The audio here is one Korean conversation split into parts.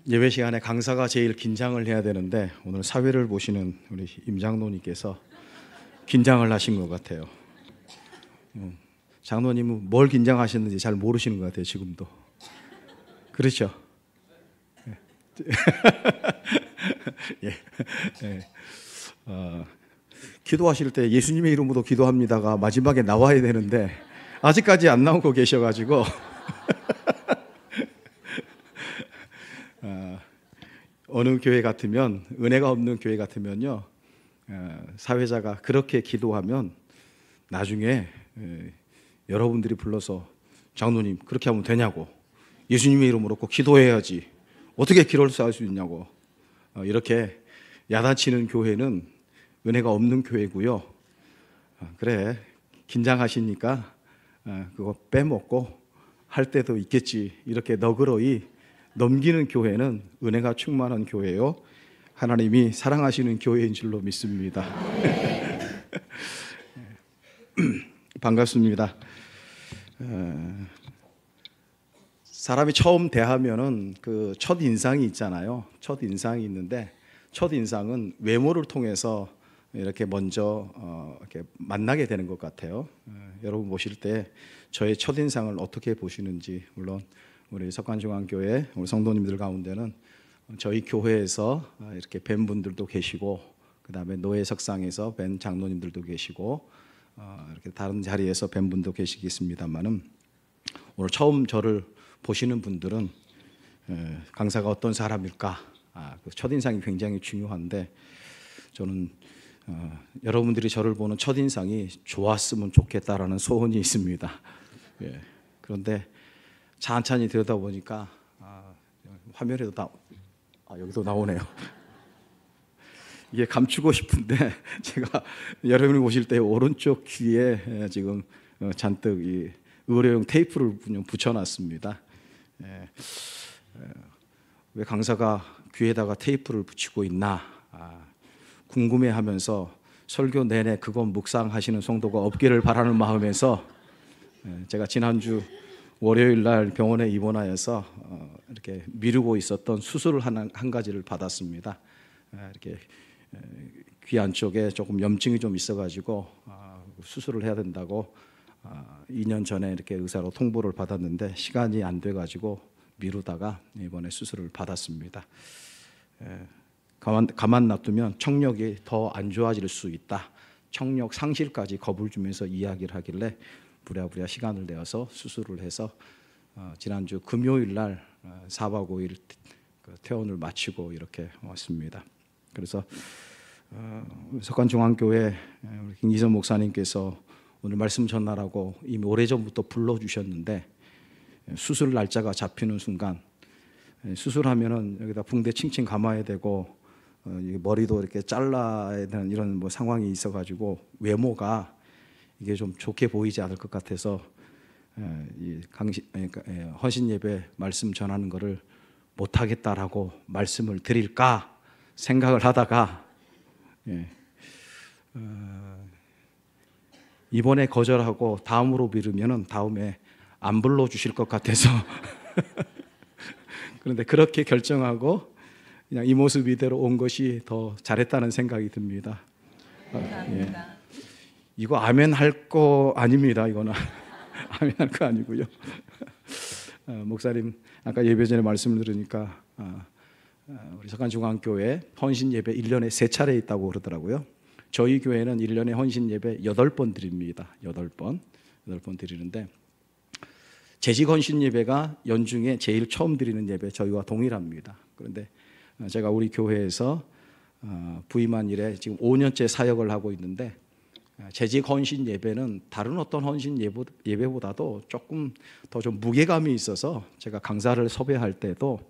예배 시간에 강사가 제일 긴장을 해야 되는데 오늘 사회를 보시는 우리 임장로님께서 긴장을 하신 것 같아요. 장로님은 뭘 긴장하셨는지 잘 모르시는 것 같아요. 지금도. 그렇죠? 예. 예. 기도하실 때 예수님의 이름으로 기도합니다가 마지막에 나와야 되는데 아직까지 안 나오고 계셔가지고 어느 교회 같으면, 은혜가 없는 교회 같으면요, 사회자가 그렇게 기도하면 나중에 여러분들이 불러서 장로님 그렇게 하면 되냐고, 예수님의 이름으로 꼭 기도해야지 어떻게 기도를 할 수 있냐고, 이렇게 야단치는 교회는 은혜가 없는 교회고요. 그래, 긴장하시니까 그거 빼먹고 할 때도 있겠지, 이렇게 너그러이 넘기는 교회는 은혜가 충만한 교회요, 하나님이 사랑하시는 교회인 줄로 믿습니다. 반갑습니다. 사람이 처음 대하면은 그 첫 인상이 있잖아요. 첫 인상이 있는데 첫 인상은 외모를 통해서 이렇게 먼저 이렇게 만나게 되는 것 같아요. 여러분 보실 때 저의 첫 인상을 어떻게 보시는지, 물론 우리 석관중앙교회 우리 성도님들 가운데는 저희 교회에서 이렇게 뵌 분들도 계시고, 그 다음에 노예석상에서 뵌 장로님들도 계시고, 이렇게 다른 자리에서 뵌 분도 계시겠습니다만은, 오늘 처음 저를 보시는 분들은 강사가 어떤 사람일까, 그 첫인상이 굉장히 중요한데, 저는 여러분들이 저를 보는 첫인상이 좋았으면 좋겠다라는 소원이 있습니다. 예. 그런데 찬찬히 들여다보니까 화면에도 여기도 나오네요. 이게 감추고 싶은데 제가 여러분이 보실 때 오른쪽 귀에 지금 잔뜩 이 의료용 테이프를 붙여놨습니다. 왜 강사가 귀에다가 테이프를 붙이고 있나 궁금해하면서 설교 내내 그건 묵상하시는 성도가 없기를 바라는 마음에서 제가 지난주 월요일 날 병원에 입원하여서 이렇게 미루고 있었던 수술을 한 가지를 받았습니다. 이렇게 귀 안쪽에 조금 염증이 좀 있어가지고 수술을 해야 된다고 2년 전에 이렇게 의사로 통보를 받았는데 시간이 안 돼가지고 미루다가 이번에 수술을 받았습니다. 가만 놔두면 청력이 더 안 좋아질 수 있다, 청력 상실까지 겁을 주면서 이야기를 하길래 부랴부랴 시간을 내어서 수술을 해서 지난주 금요일 날 4박 5일 퇴원을 마치고 이렇게 왔습니다. 그래서 석관중앙교회 김기선 목사님께서 오늘 말씀 전하라고 이미 오래전부터 불러주셨는데, 수술 날짜가 잡히는 순간, 수술하면은 여기다 붕대 칭칭 감아야 되고 머리도 이렇게 잘라야 되는 이런 뭐 상황이 있어가지고 외모가 이게 좀 좋게 보이지 않을 것 같아서 헌신 예배 말씀 전하는 거를 못 하겠다라고 말씀을 드릴까 생각을 하다가 이번에 거절하고 다음으로 미루면은 다음에 안 불러 주실 것 같아서 그런데 그렇게 결정하고 그냥 이 모습 이대로 온 것이 더 잘했다는 생각이 듭니다. 감사합니다. 이거 아멘 할 거 아닙니다. 이거는 아멘 할 거 아니고요. 목사님 아까 예배 전에 말씀을 들으니까 우리 석관중앙교회 헌신 예배 1년에 3차례 있다고 그러더라고요. 저희 교회는 1년에 헌신 예배 8번 드립니다. 8번 드리는데, 재직 헌신 예배가 연중에 제일 처음 드리는 예배 저희와 동일합니다. 그런데 제가 우리 교회에서 부임한 이래 지금 5년째 사역을 하고 있는데, 재직 헌신 예배는 다른 어떤 헌신 예배보다도 조금 더 좀 무게감이 있어서 제가 강사를 섭외할 때도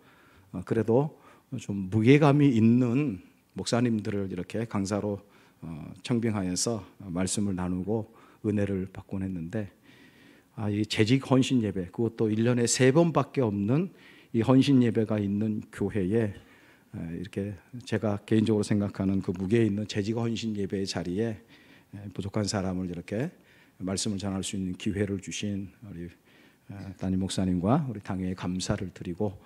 그래도 좀 무게감이 있는 목사님들을 이렇게 강사로 청빙하여서 말씀을 나누고 은혜를 받곤 했는데, 이 재직 헌신 예배, 그것도 1년에 3번밖에 없는 이 헌신 예배가 있는 교회에 이렇게 제가 개인적으로 생각하는 그 무게 있는 재직 헌신 예배의 자리에 부족한 사람을 이렇게 말씀을 전할 수 있는 기회를 주신 우리 담임 목사님과 우리 당회에 감사를 드리고,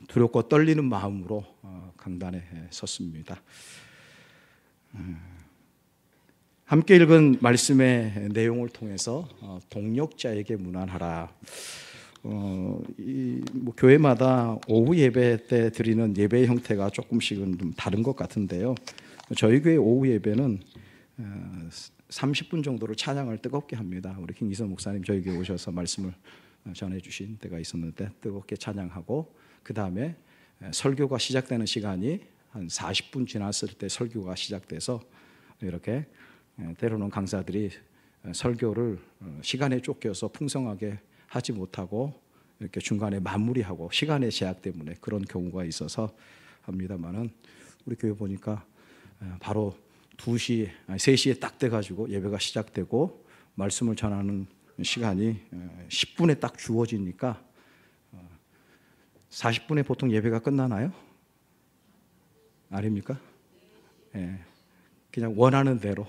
두렵고 떨리는 마음으로 강단에 섰습니다. 함께 읽은 말씀의 내용을 통해서 동력자에게 문안하라. 교회마다 오후 예배 때 드리는 예배 형태가 조금씩은 좀 다른 것 같은데요. 저희 교회 오후 예배는 30분 정도를 찬양을 뜨겁게 합니다. 우리 김기선 목사님 저희 교회 오셔서 말씀을 전해주신 때가 있었는데 뜨겁게 찬양하고 그 다음에 설교가 시작되는 시간이 한 40분 지났을 때 설교가 시작돼서 이렇게 때로는 강사들이 설교를 시간에 쫓겨서 풍성하게 하지 못하고 이렇게 중간에 마무리하고 시간의 제약 때문에 그런 경우가 있어서 합니다만은 우리 교회 보니까 바로 2시, 3시에 딱 돼가지고 예배가 시작되고 말씀을 전하는 시간이 10분에 딱 주어지니까 40분에 보통 예배가 끝나나요? 아닙니까? 예, 그냥 원하는 대로.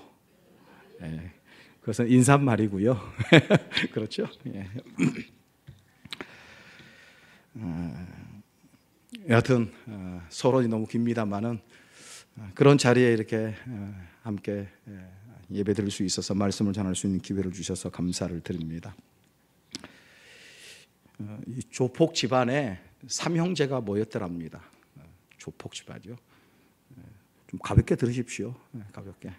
예, 그것은 인사말이고요. 그렇죠? 예. 여하튼 서론이 너무 깁니다만은 그런 자리에 이렇게 함께 예배 드릴 수 있어서 말씀을 전할 수 있는 기회를 주셔서 감사를 드립니다. 이 조폭 집안에 3형제가 모였더랍니다. 조폭 집안이요. 좀 가볍게 들으십시오. 가볍게.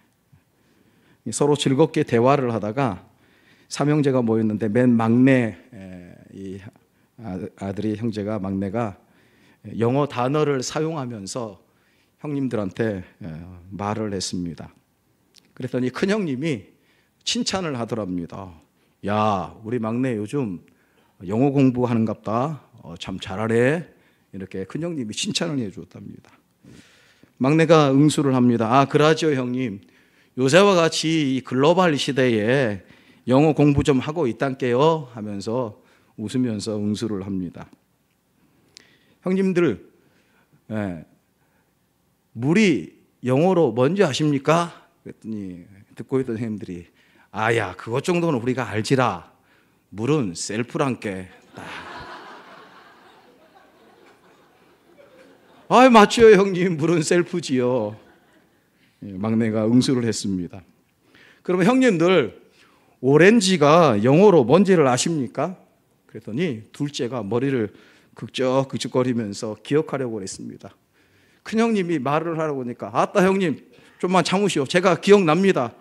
서로 즐겁게 대화를 하다가 3형제가 모였는데 맨 막내 이 아들이 형제가 막내가 영어 단어를 사용하면서 형님들한테 말을 했습니다. 그랬더니 큰형님이 칭찬을 하더랍니다. 야, 우리 막내 요즘 영어 공부하는갑다. 참 잘하네. 이렇게 큰형님이 칭찬을 해주었답니다. 막내가 응수를 합니다. 그러죠 형님. 요새와 같이 이 글로벌 시대에 영어 공부 좀 하고 있단께요 하면서 웃으면서 응수를 합니다. 형님들, 물이 영어로 뭔지 아십니까? 그랬더니 듣고 있던 형님들이 야, 그것 정도는 우리가 알지라. 물은 셀프란께. 맞죠 형님, 물은 셀프지요. 막내가 응수를 했습니다. 그러면 형님들, 오렌지가 영어로 뭔지를 아십니까? 그랬더니 둘째가 머리를 극적극적거리면서 기억하려고 했습니다. 큰형님이 말을 하라고 하니까 아따 형님 좀만 참으시오. 제가 기억납니다.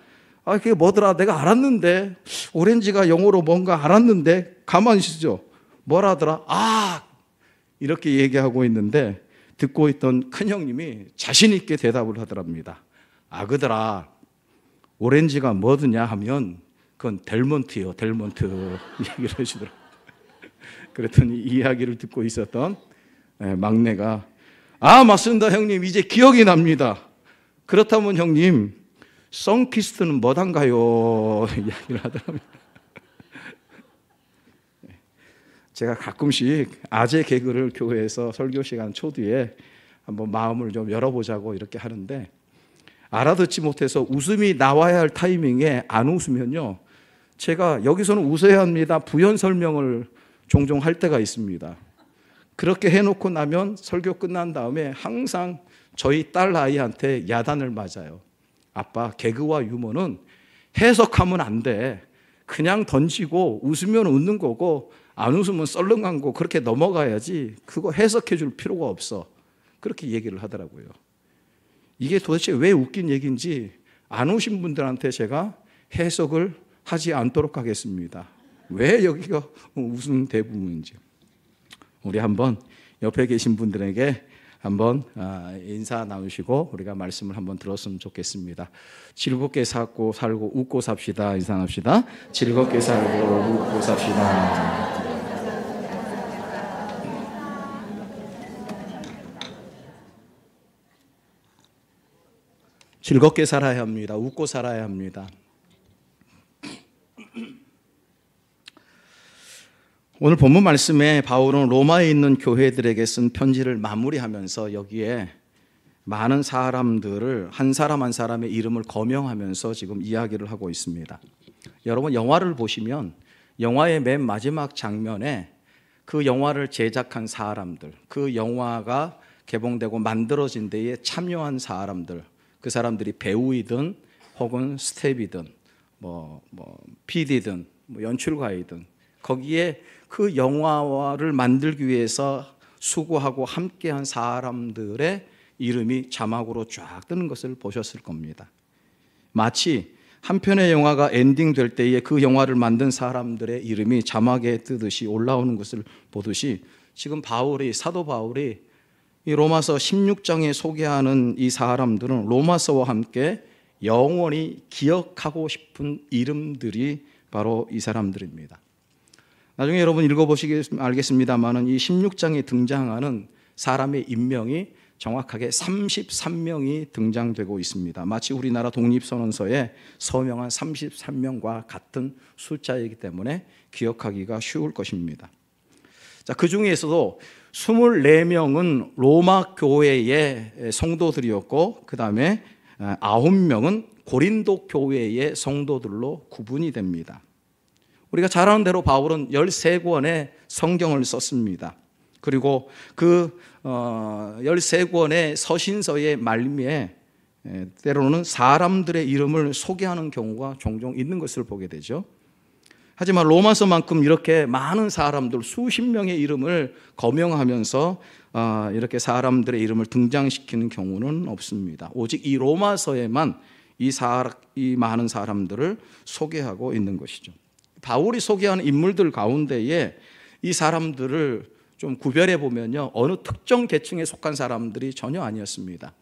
그게 뭐더라 내가 알았는데 오렌지가 영어로 뭔가 알았는데 가만히 있으죠. 뭐라더라? 이렇게 얘기하고 있는데 듣고 있던 큰형님이 자신 있게 대답을 하더랍니다. 그더라 오렌지가 뭐드냐 하면 그건 델몬트요. 델몬트 얘기를 해주더라고요. 그랬더니 이 이야기를 듣고 있었던 막내가 맞습니다 형님 이제 기억이 납니다. 그렇다면 형님 썬키스트는 뭐단가요? 이야기를 하더랍니다. 제가 가끔씩 아재 개그를 교회에서 설교 시간 초뒤에 한번 마음을 좀 열어보자고 이렇게 하는데 알아듣지 못해서 웃음이 나와야 할 타이밍에 안 웃으면요 제가 여기서는 웃어야 합니다 부연 설명을 종종 할 때가 있습니다. 그렇게 해놓고 나면 설교 끝난 다음에 항상 저희 딸 아이한테 야단을 맞아요. 아빠, 개그와 유머는 해석하면 안 돼. 그냥 던지고 웃으면 웃는 거고 안 웃으면 썰렁한 거 그렇게 넘어가야지 그거 해석해 줄 필요가 없어. 그렇게 얘기를 하더라고요. 이게 도대체 왜 웃긴 얘기인지 안 오신 분들한테 제가 해석을 하지 않도록 하겠습니다. 왜 여기가 웃음 대부분인지. 우리 한번 옆에 계신 분들에게 한번 인사 나누시고 우리가 말씀을 한번 들었으면 좋겠습니다. 즐겁게 살고 웃고 삽시다. 인사합시다. 즐겁게 살고 웃고 삽시다. 즐겁게 살아야 합니다. 웃고 살아야 합니다. 오늘 본문 말씀에 바울은 로마에 있는 교회들에게 쓴 편지를 마무리하면서 여기에 많은 사람들을 한 사람 한 사람의 이름을 거명하면서 지금 이야기를 하고 있습니다. 여러분 영화를 보시면 영화의 맨 마지막 장면에 그 영화를 제작한 사람들, 그 영화가 개봉되고 만들어진 데에 참여한 사람들, 그 사람들이 배우이든 혹은 스텝이든 PD든 연출가이든 거기에 그 영화를 만들기 위해서 수고하고 함께한 사람들의 이름이 자막으로 쫙 뜨는 것을 보셨을 겁니다. 마치 한 편의 영화가 엔딩될 때에 그 영화를 만든 사람들의 이름이 자막에 뜨듯이 올라오는 것을 보듯이 지금 사도 바울이 이 로마서 16장에 소개하는 이 사람들은 로마서와 함께 영원히 기억하고 싶은 이름들이 바로 이 사람들입니다. 나중에 여러분 읽어보시겠으면 알겠습니다만 이 16장에 등장하는 사람의 인명이 정확하게 33명이 등장되고 있습니다. 마치 우리나라 독립선언서에 서명한 33명과 같은 숫자이기 때문에 기억하기가 쉬울 것입니다. 자, 그 중에서도 24명은 로마 교회의 성도들이었고 그 다음에 9명은 고린도 교회의 성도들로 구분이 됩니다. 우리가 잘 아는 대로 바울은 13권의 성경을 썼습니다. 그리고 그 13권의 서신서의 말미에 때로는 사람들의 이름을 소개하는 경우가 종종 있는 것을 보게 되죠. 하지만 로마서만큼 이렇게 많은 사람들, 수십 명의 이름을 거명하면서 이렇게 사람들의 이름을 등장시키는 경우는 없습니다. 오직 이 로마서에만 이 많은 사람들을 소개하고 있는 것이죠. 바울이 소개하는 인물들 가운데에 이 사람들을 좀 구별해 보면요, 어느 특정 계층에 속한 사람들이 전혀 아니었습니다.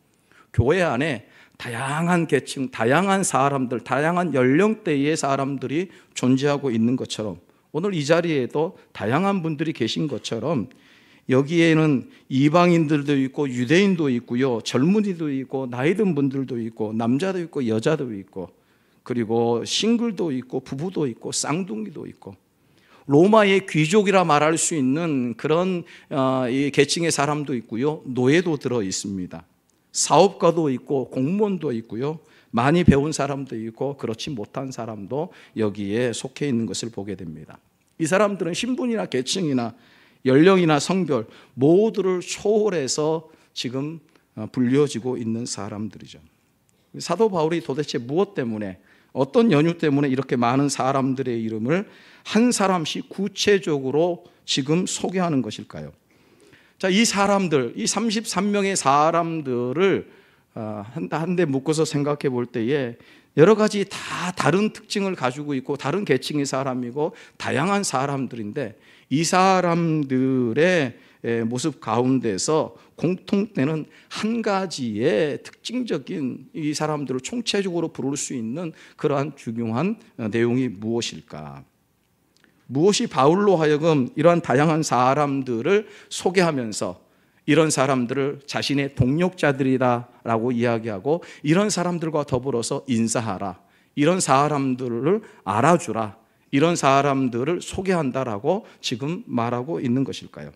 교회 안에 다양한 계층, 다양한 사람들, 다양한 연령대의 사람들이 존재하고 있는 것처럼 오늘 이 자리에도 다양한 분들이 계신 것처럼 여기에는 이방인들도 있고 유대인도 있고요, 젊은이도 있고 나이 든 분들도 있고 남자도 있고 여자도 있고 그리고 싱글도 있고 부부도 있고 쌍둥이도 있고 로마의 귀족이라 말할 수 있는 그런 이 계층의 사람도 있고요, 노예도 들어 있습니다. 사업가도 있고 공무원도 있고요, 많이 배운 사람도 있고 그렇지 못한 사람도 여기에 속해 있는 것을 보게 됩니다. 이 사람들은 신분이나 계층이나 연령이나 성별 모두를 초월해서 지금 불려지고 있는 사람들이죠. 사도 바울이 도대체 무엇 때문에, 어떤 연유 때문에 이렇게 많은 사람들의 이름을 한 사람씩 구체적으로 지금 소개하는 것일까요? 자, 이 사람들, 이 33명의 사람들을 한데 묶어서 생각해 볼 때에 여러 가지 다 다른 특징을 가지고 있고 다른 계층의 사람이고 다양한 사람들인데 이 사람들의 모습 가운데서 공통되는 한 가지의 특징적인 이 사람들을 총체적으로 부를 수 있는 그러한 중요한 내용이 무엇일까? 무엇이 바울로 하여금 이러한 다양한 사람들을 소개하면서 이런 사람들을 자신의 동력자들이다라고 이야기하고 이런 사람들과 더불어서 인사하라, 이런 사람들을 알아주라, 이런 사람들을 소개한다라고 지금 말하고 있는 것일까요?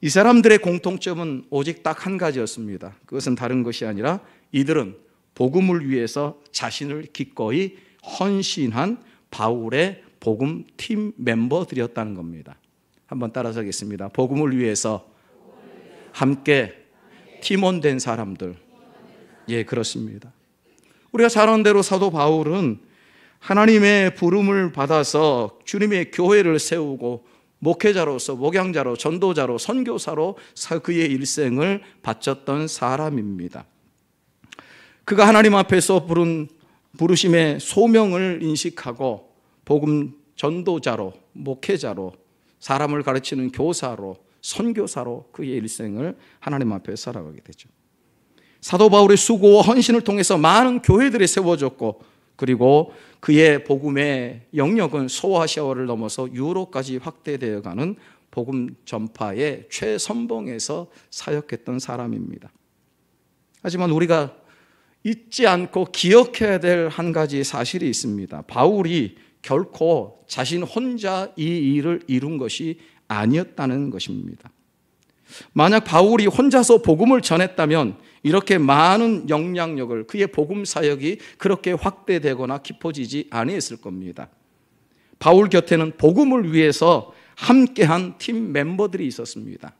이 사람들의 공통점은 오직 딱 한 가지였습니다. 그것은 다른 것이 아니라 이들은 복음을 위해서 자신을 기꺼이 헌신한 바울의 복음 팀 멤버들이었다는 겁니다. 한번 따라서 하겠습니다. 복음을 위해서 함께 팀원된 사람들. 예, 그렇습니다. 우리가 잘 아는 대로 사도 바울은 하나님의 부름을 받아서 주님의 교회를 세우고 목회자로서, 목양자로, 전도자로, 선교사로 그의 일생을 바쳤던 사람입니다. 그가 하나님 앞에서 부르심의 소명을 인식하고 복음 전도자로, 목회자로, 사람을 가르치는 교사로, 선교사로 그의 일생을 하나님 앞에 살아가게 되죠. 사도 바울의 수고와 헌신을 통해서 많은 교회들이 세워졌고 그리고 그의 복음의 영역은 소아시아를 넘어서 유로까지 확대되어가는 복음 전파의 최선봉에서 사역했던 사람입니다. 하지만 우리가 잊지 않고 기억해야 될 한 가지 사실이 있습니다. 바울이 결코 자신 혼자 이 일을 이룬 것이 아니었다는 것입니다. 만약 바울이 혼자서 복음을 전했다면 이렇게 많은 영향력을, 그의 복음 사역이 그렇게 확대되거나 깊어지지 아니했을 겁니다. 바울 곁에는 복음을 위해서 함께한 팀 멤버들이 있었습니다.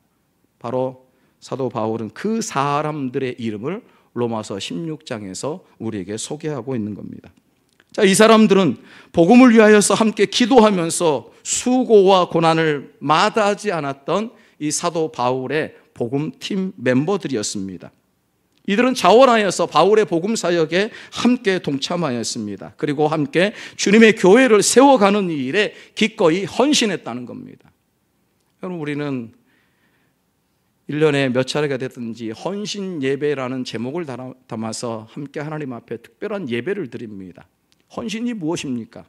바로 사도 바울은 그 사람들의 이름을 로마서 16장에서 우리에게 소개하고 있는 겁니다. 자, 이 사람들은 복음을 위하여서 함께 기도하면서 수고와 고난을 마다하지 않았던 이 사도 바울의 복음팀 멤버들이었습니다. 이들은 자원하여서 바울의 복음 사역에 함께 동참하였습니다. 그리고 함께 주님의 교회를 세워가는 이 일에 기꺼이 헌신했다는 겁니다. 여러분, 우리는 1년에 몇 차례가 됐든지 헌신 예배라는 제목을 담아서 함께 하나님 앞에 특별한 예배를 드립니다. 헌신이 무엇입니까?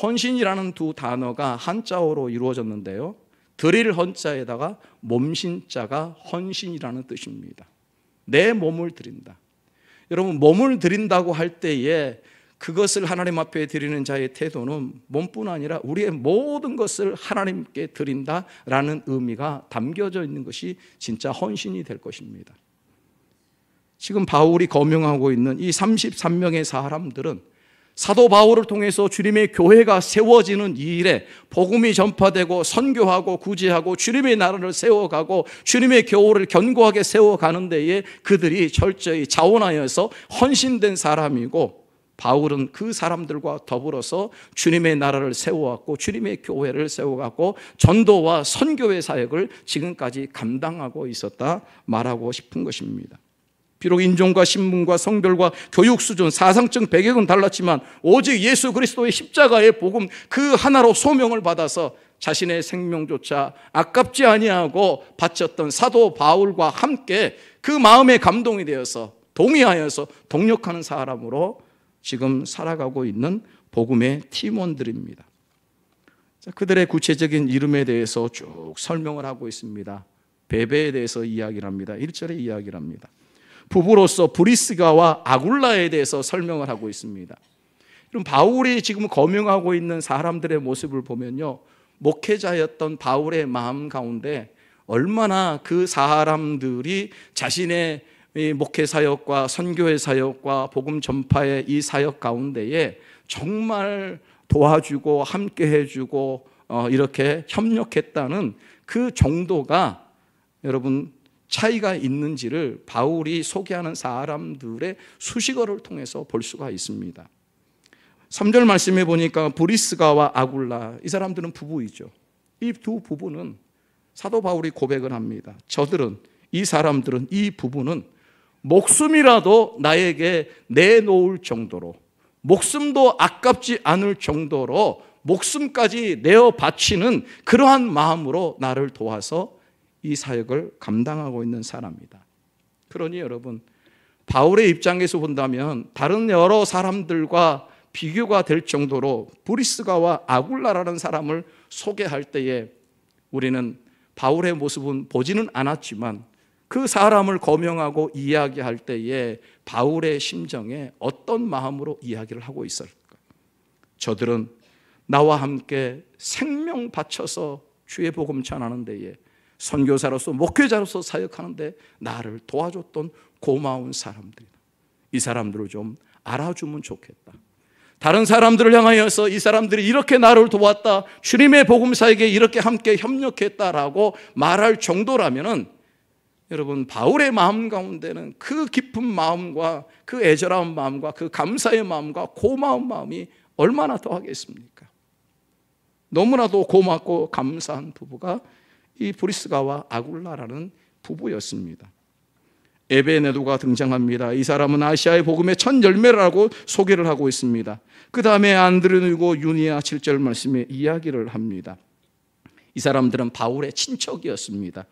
헌신이라는 두 단어가 한자어로 이루어졌는데요, 드릴 헌자에다가 몸신자가 헌신이라는 뜻입니다. 내 몸을 드린다. 여러분, 몸을 드린다고 할 때에 그것을 하나님 앞에 드리는 자의 태도는 몸뿐 아니라 우리의 모든 것을 하나님께 드린다라는 의미가 담겨져 있는 것이 진짜 헌신이 될 것입니다. 지금 바울이 거명하고 있는 이 33명의 사람들은 사도 바울을 통해서 주님의 교회가 세워지는 이 일에 복음이 전파되고 선교하고 구제하고 주님의 나라를 세워가고 주님의 교회를 견고하게 세워가는 데에 그들이 철저히 자원하여서 헌신된 사람이고, 바울은 그 사람들과 더불어서 주님의 나라를 세워왔고 주님의 교회를 세워갔고 전도와 선교의 사역을 지금까지 감당하고 있었다 말하고 싶은 것입니다. 비록 인종과 신분과 성별과 교육 수준, 사상적 배경은 달랐지만 오직 예수 그리스도의 십자가의 복음 그 하나로 소명을 받아서 자신의 생명조차 아깝지 아니하고 바쳤던 사도 바울과 함께 그 마음에 감동이 되어서 동의하여서 동력하는 사람으로 지금 살아가고 있는 복음의 팀원들입니다. 그들의 구체적인 이름에 대해서 쭉 설명을 하고 있습니다. 베베에 대해서 이야기를 합니다. 1절에 이야기를 합니다. 부부로서 브리스가와 아굴라에 대해서 설명을 하고 있습니다. 그럼 바울이 지금 거명하고 있는 사람들의 모습을 보면요, 목회자였던 바울의 마음 가운데 얼마나 그 사람들이 자신의 목회 사역과 선교의 사역과 복음 전파의 이 사역 가운데에 정말 도와주고 함께 해주고 이렇게 협력했다는 그 정도가 여러분 차이가 있는지를 바울이 소개하는 사람들의 수식어를 통해서 볼 수가 있습니다. 3절 말씀에 보니까 브리스가와 아굴라, 이 사람들은 부부이죠. 이 두 부부는 사도 바울이 고백을 합니다. 이 사람들은, 이 부부는 목숨이라도 나에게 내놓을 정도로, 목숨도 아깝지 않을 정도로 목숨까지 내어 바치는 그러한 마음으로 나를 도와서 이 사역을 감당하고 있는 사람이다. 그러니 여러분, 바울의 입장에서 본다면 다른 여러 사람들과 비교가 될 정도로 브리스가와 아굴라라는 사람을 소개할 때에 우리는 바울의 모습은 보지는 않았지만 그 사람을 거명하고 이야기할 때에 바울의 심정에 어떤 마음으로 이야기를 하고 있을까? 저들은 나와 함께 생명 바쳐서 주의 복음 전하는 데에 선교사로서 목회자로서 사역하는데 나를 도와줬던 고마운 사람들이다. 이 사람들을 좀 알아주면 좋겠다. 다른 사람들을 향하여서 이 사람들이 이렇게 나를 도왔다, 주님의 복음 사역에 이렇게 함께 협력했다라고 말할 정도라면은 여러분, 바울의 마음 가운데는 그 깊은 마음과 그 애절한 마음과 그 감사의 마음과 고마운 마음이 얼마나 더하겠습니까? 너무나도 고맙고 감사한 부부가 이 브리스가와 아굴라라는 부부였습니다. 에베네도가 등장합니다. 이 사람은 아시아의 복음의 첫 열매라고 소개를 하고 있습니다. 그 다음에 안드로니고 유니아 7절 말씀에 이야기를 합니다. 이 사람들은 바울의 친척이었습니다.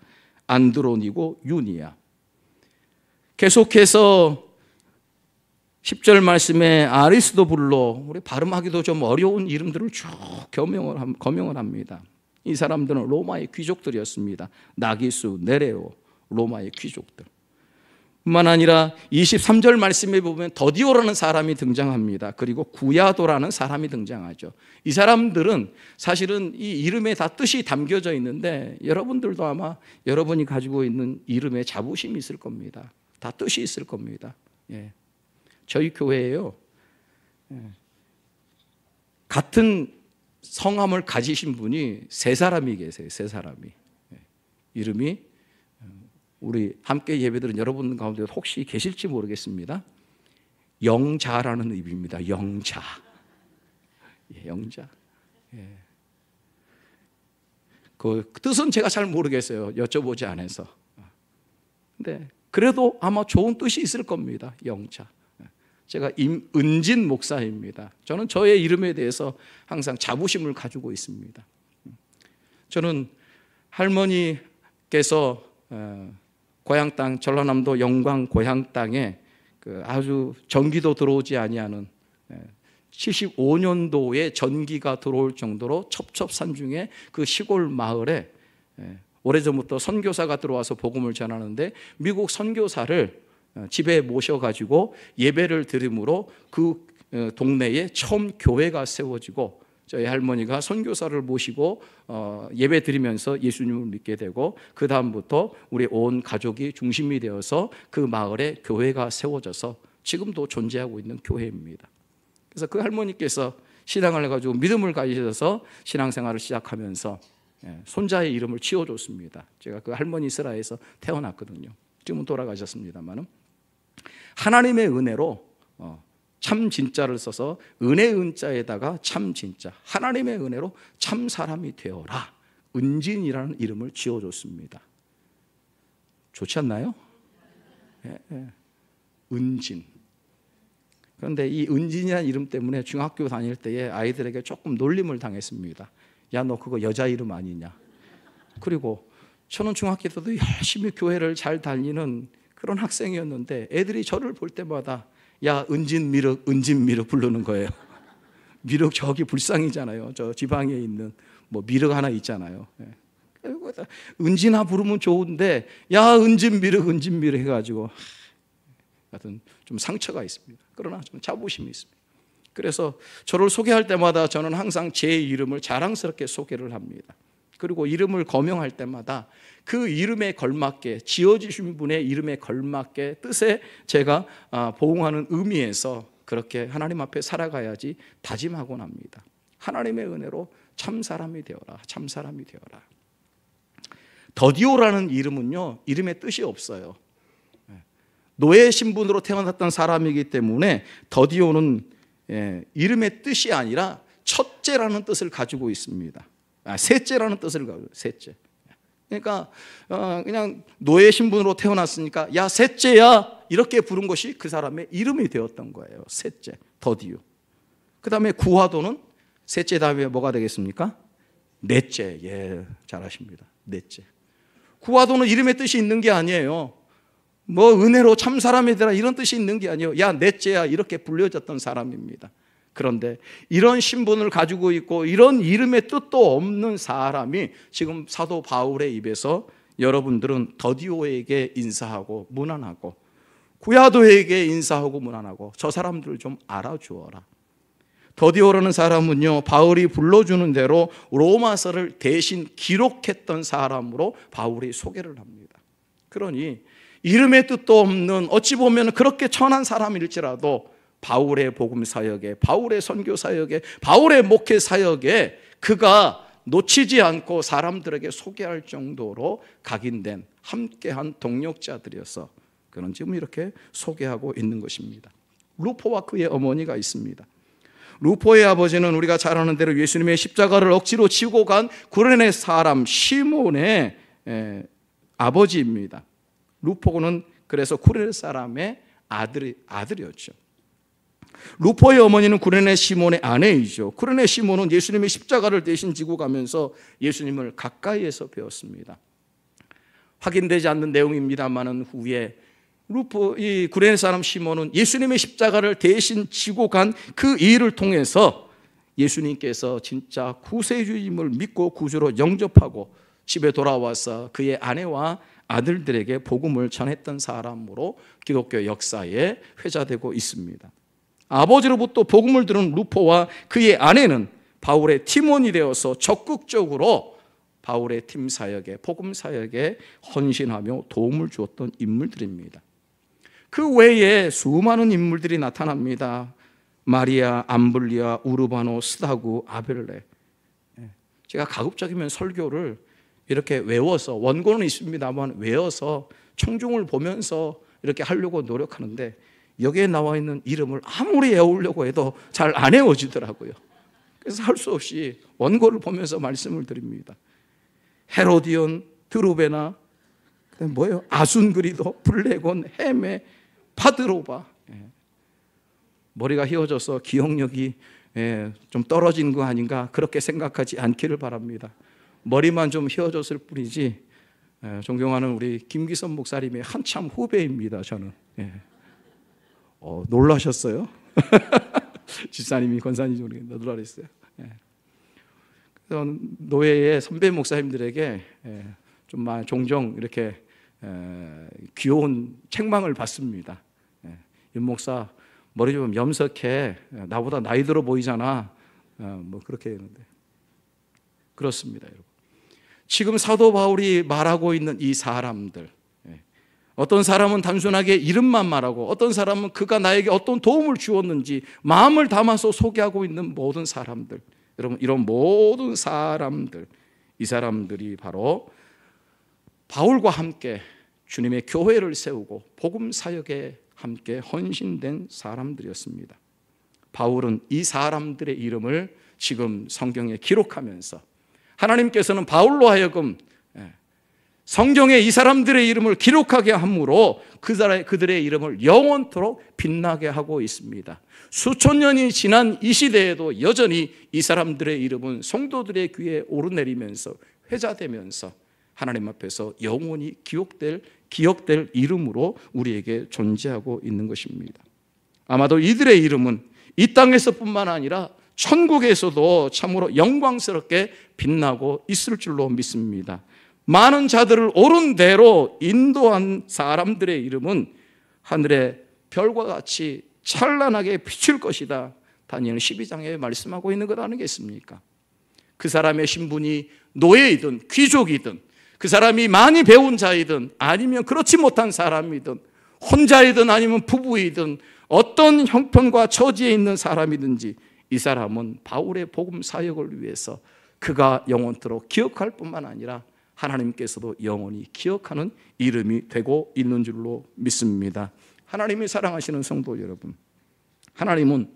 안드로니고 유니아. 계속해서 10절 말씀에 아리스도불로, 우리 발음하기도 좀 어려운 이름들을 쭉 거명을 합니다. 이 사람들은 로마의 귀족들이었습니다. 나기수, 네레오, 로마의 귀족들. 뿐만 아니라 23절 말씀에 보면 더디오라는 사람이 등장합니다. 그리고 구야도라는 사람이 등장하죠. 이 사람들은 사실은 이 이름에 다 뜻이 담겨져 있는데 여러분들도 아마 여러분이 가지고 있는 이름에 자부심이 있을 겁니다. 다 뜻이 있을 겁니다. 예. 저희 교회에요, 같은 성함을 가지신 분이 세 사람이 계세요. 세 사람이. 이름이 우리 함께 예배드린 여러분 가운데 혹시 계실지 모르겠습니다. 영자라는 의미입니다. 영자. 영자. 그 뜻은 제가 잘 모르겠어요. 여쭤보지 않아서. 근데 그래도 아마 좋은 뜻이 있을 겁니다. 영자. 제가 임은진 목사입니다. 저는 저의 이름에 대해서 항상 자부심을 가지고 있습니다. 저는 할머니께서 고향 땅 전라남도 영광 고향 땅에 그 아주 전기도 들어오지 아니하는 75년도에 전기가 들어올 정도로 첩첩산중에 그 시골 마을에 오래전부터 선교사가 들어와서 복음을 전하는데 미국 선교사를 집에 모셔가지고 예배를 드림으로 그 동네에 처음 교회가 세워지고 저희 할머니가 선교사를 모시고 예배 드리면서 예수님을 믿게 되고 그 다음부터 우리 온 가족이 중심이 되어서 그 마을에 교회가 세워져서 지금도 존재하고 있는 교회입니다. 그래서 그 할머니께서 신앙을 해가지고 믿음을 가지셔서 신앙생활을 시작하면서 손자의 이름을 지어줬습니다. 제가 그 할머니 슬하에서 태어났거든요. 지금은 돌아가셨습니다만은 하나님의 은혜로 참 진짜를 써서 은혜 은자에다가 참 진짜 하나님의 은혜로 참 사람이 되어라 은진이라는 이름을 지어줬습니다. 좋지 않나요? 은진. 그런데 이 은진이라는 이름 때문에 중학교 다닐 때에 아이들에게 조금 놀림을 당했습니다. 야, 너 그거 여자 이름 아니냐. 그리고 저는 중학교 때도 열심히 교회를 잘 다니는 그런 학생이었는데 애들이 저를 볼 때마다 야, 은진 미륵 부르는 거예요. 미륵 저기 불상이잖아요. 저 지방에 있는 뭐 미륵 하나 있잖아요. 은진아 부르면 좋은데 야, 은진 미륵 해가지고 하여튼 좀 상처가 있습니다. 그러나 좀 자부심이 있습니다. 그래서 저를 소개할 때마다 저는 항상 제 이름을 자랑스럽게 소개를 합니다. 그리고 이름을 거명할 때마다 그 이름에 걸맞게 지어주신 분의 이름에 걸맞게 뜻에 제가 보응하는 의미에서 그렇게 하나님 앞에 살아가야지 다짐하곤 합니다. 하나님의 은혜로 참 사람이 되어라. 참 사람이 되어라. 더디오라는 이름은요, 이름의 뜻이 없어요. 노예 신분으로 태어났던 사람이기 때문에 더디오는 이름의 뜻이 아니라 첫째라는 뜻을 가지고 있습니다. 셋째라는 뜻을 가지고 있어요. 셋째. 그러니까 그냥 노예 신분으로 태어났으니까 야, 셋째야 이렇게 부른 것이 그 사람의 이름이 되었던 거예요. 셋째, 더디오. 그 다음에 구화도는 셋째 다음에 뭐가 되겠습니까? 넷째. 예, 잘하십니다. 넷째. 구화도는 이름의 뜻이 있는 게 아니에요. 뭐 은혜로 참 사람이 되라 이런 뜻이 있는 게 아니에요. 야, 넷째야 이렇게 불려졌던 사람입니다. 그런데 이런 신분을 가지고 있고 이런 이름의 뜻도 없는 사람이 지금 사도 바울의 입에서 여러분들은 더디오에게 인사하고 문안하고 구야도에게 인사하고 문안하고 저 사람들을 좀 알아주어라. 더디오라는 사람은요, 바울이 불러주는 대로 로마서를 대신 기록했던 사람으로 바울이 소개를 합니다. 그러니 이름의 뜻도 없는 어찌 보면 그렇게 천한 사람일지라도 바울의 복음 사역에, 바울의 선교 사역에, 바울의 목회 사역에 그가 놓치지 않고 사람들에게 소개할 정도로 각인된 함께한 동력자들이어서 그는 지금 이렇게 소개하고 있는 것입니다. 루포와 그의 어머니가 있습니다. 루포의 아버지는 우리가 잘 아는 대로 예수님의 십자가를 억지로 지고 간 구레네 사람 시몬의 아버지입니다. 루포는 그래서 구레네 사람의 아들이었죠. 루포의 어머니는 구레네 시몬의 아내이죠. 구레네 시몬은 예수님의 십자가를 대신 지고 가면서 예수님을 가까이에서 배웠습니다. 확인되지 않는 내용입니다만은 후에 이 구레네 사람 시몬은 예수님의 십자가를 대신 지고 간 그 일을 통해서 예수님께서 진짜 구세주임을 믿고 구주로 영접하고 집에 돌아와서 그의 아내와 아들들에게 복음을 전했던 사람으로 기독교 역사에 회자되고 있습니다. 아버지로부터 복음을 들은 루포와 그의 아내는 바울의 팀원이 되어서 적극적으로 바울의 팀 사역에, 복음 사역에 헌신하며 도움을 주었던 인물들입니다. 그 외에 수많은 인물들이 나타납니다. 마리아, 암블리아, 우르바노, 스다구, 아벨레. 제가 가급적이면 설교를 이렇게 외워서, 원고는 있습니다만 외워서 청중을 보면서 이렇게 하려고 노력하는데, 여기에 나와 있는 이름을 아무리 외우려고 해도 잘 안 외워지더라고요. 그래서 할 수 없이 원고를 보면서 말씀을 드립니다. 헤로디온, 드루베나, 뭐예요? 아순그리도, 블레곤, 헤메, 파드로바. 머리가 휘어져서 기억력이 좀 떨어진 거 아닌가, 그렇게 생각하지 않기를 바랍니다. 머리만 좀 휘어졌을 뿐이지, 존경하는 우리 김기선 목사님의 한참 후배입니다. 저는. 놀라셨어요? 집사님이, 권사님이 놀라셨어요. 그래서 노예의 선배 목사님들에게 좀 종종 이렇게 귀여운 책망을 받습니다. 임 목사 머리 좀 염색해, 나보다 나이 들어 보이잖아, 뭐 그렇게 했는데, 그렇습니다, 여러분. 지금 사도 바울이 말하고 있는 이 사람들, 어떤 사람은 단순하게 이름만 말하고, 어떤 사람은 그가 나에게 어떤 도움을 주었는지 마음을 담아서 소개하고 있는 모든 사람들, 여러분, 이런 모든 사람들, 이 사람들이 바로 바울과 함께 주님의 교회를 세우고 복음 사역에 함께 헌신된 사람들이었습니다. 바울은 이 사람들의 이름을 지금 성경에 기록하면서, 하나님께서는 바울로 하여금 성경에 이 사람들의 이름을 기록하게 함으로 그들의 이름을 영원토록 빛나게 하고 있습니다. 수천 년이 지난 이 시대에도 여전히 이 사람들의 이름은 성도들의 귀에 오르내리면서 회자되면서 하나님 앞에서 영원히 기억될 이름으로 우리에게 존재하고 있는 것입니다. 아마도 이들의 이름은 이 땅에서뿐만 아니라 천국에서도 참으로 영광스럽게 빛나고 있을 줄로 믿습니다. 많은 자들을 옳은 대로 인도한 사람들의 이름은 하늘의 별과 같이 찬란하게 비칠 것이다. 다니엘 12장에 말씀하고 있는 것 아니겠습니까? 그 사람의 신분이 노예이든 귀족이든, 그 사람이 많이 배운 자이든 아니면 그렇지 못한 사람이든, 혼자이든 아니면 부부이든 어떤 형편과 처지에 있는 사람이든지, 이 사람은 바울의 복음 사역을 위해서 그가 영원토록 기억할 뿐만 아니라 하나님께서도 영원히 기억하는 이름이 되고 있는 줄로 믿습니다. 하나님이 사랑하시는 성도 여러분, 하나님은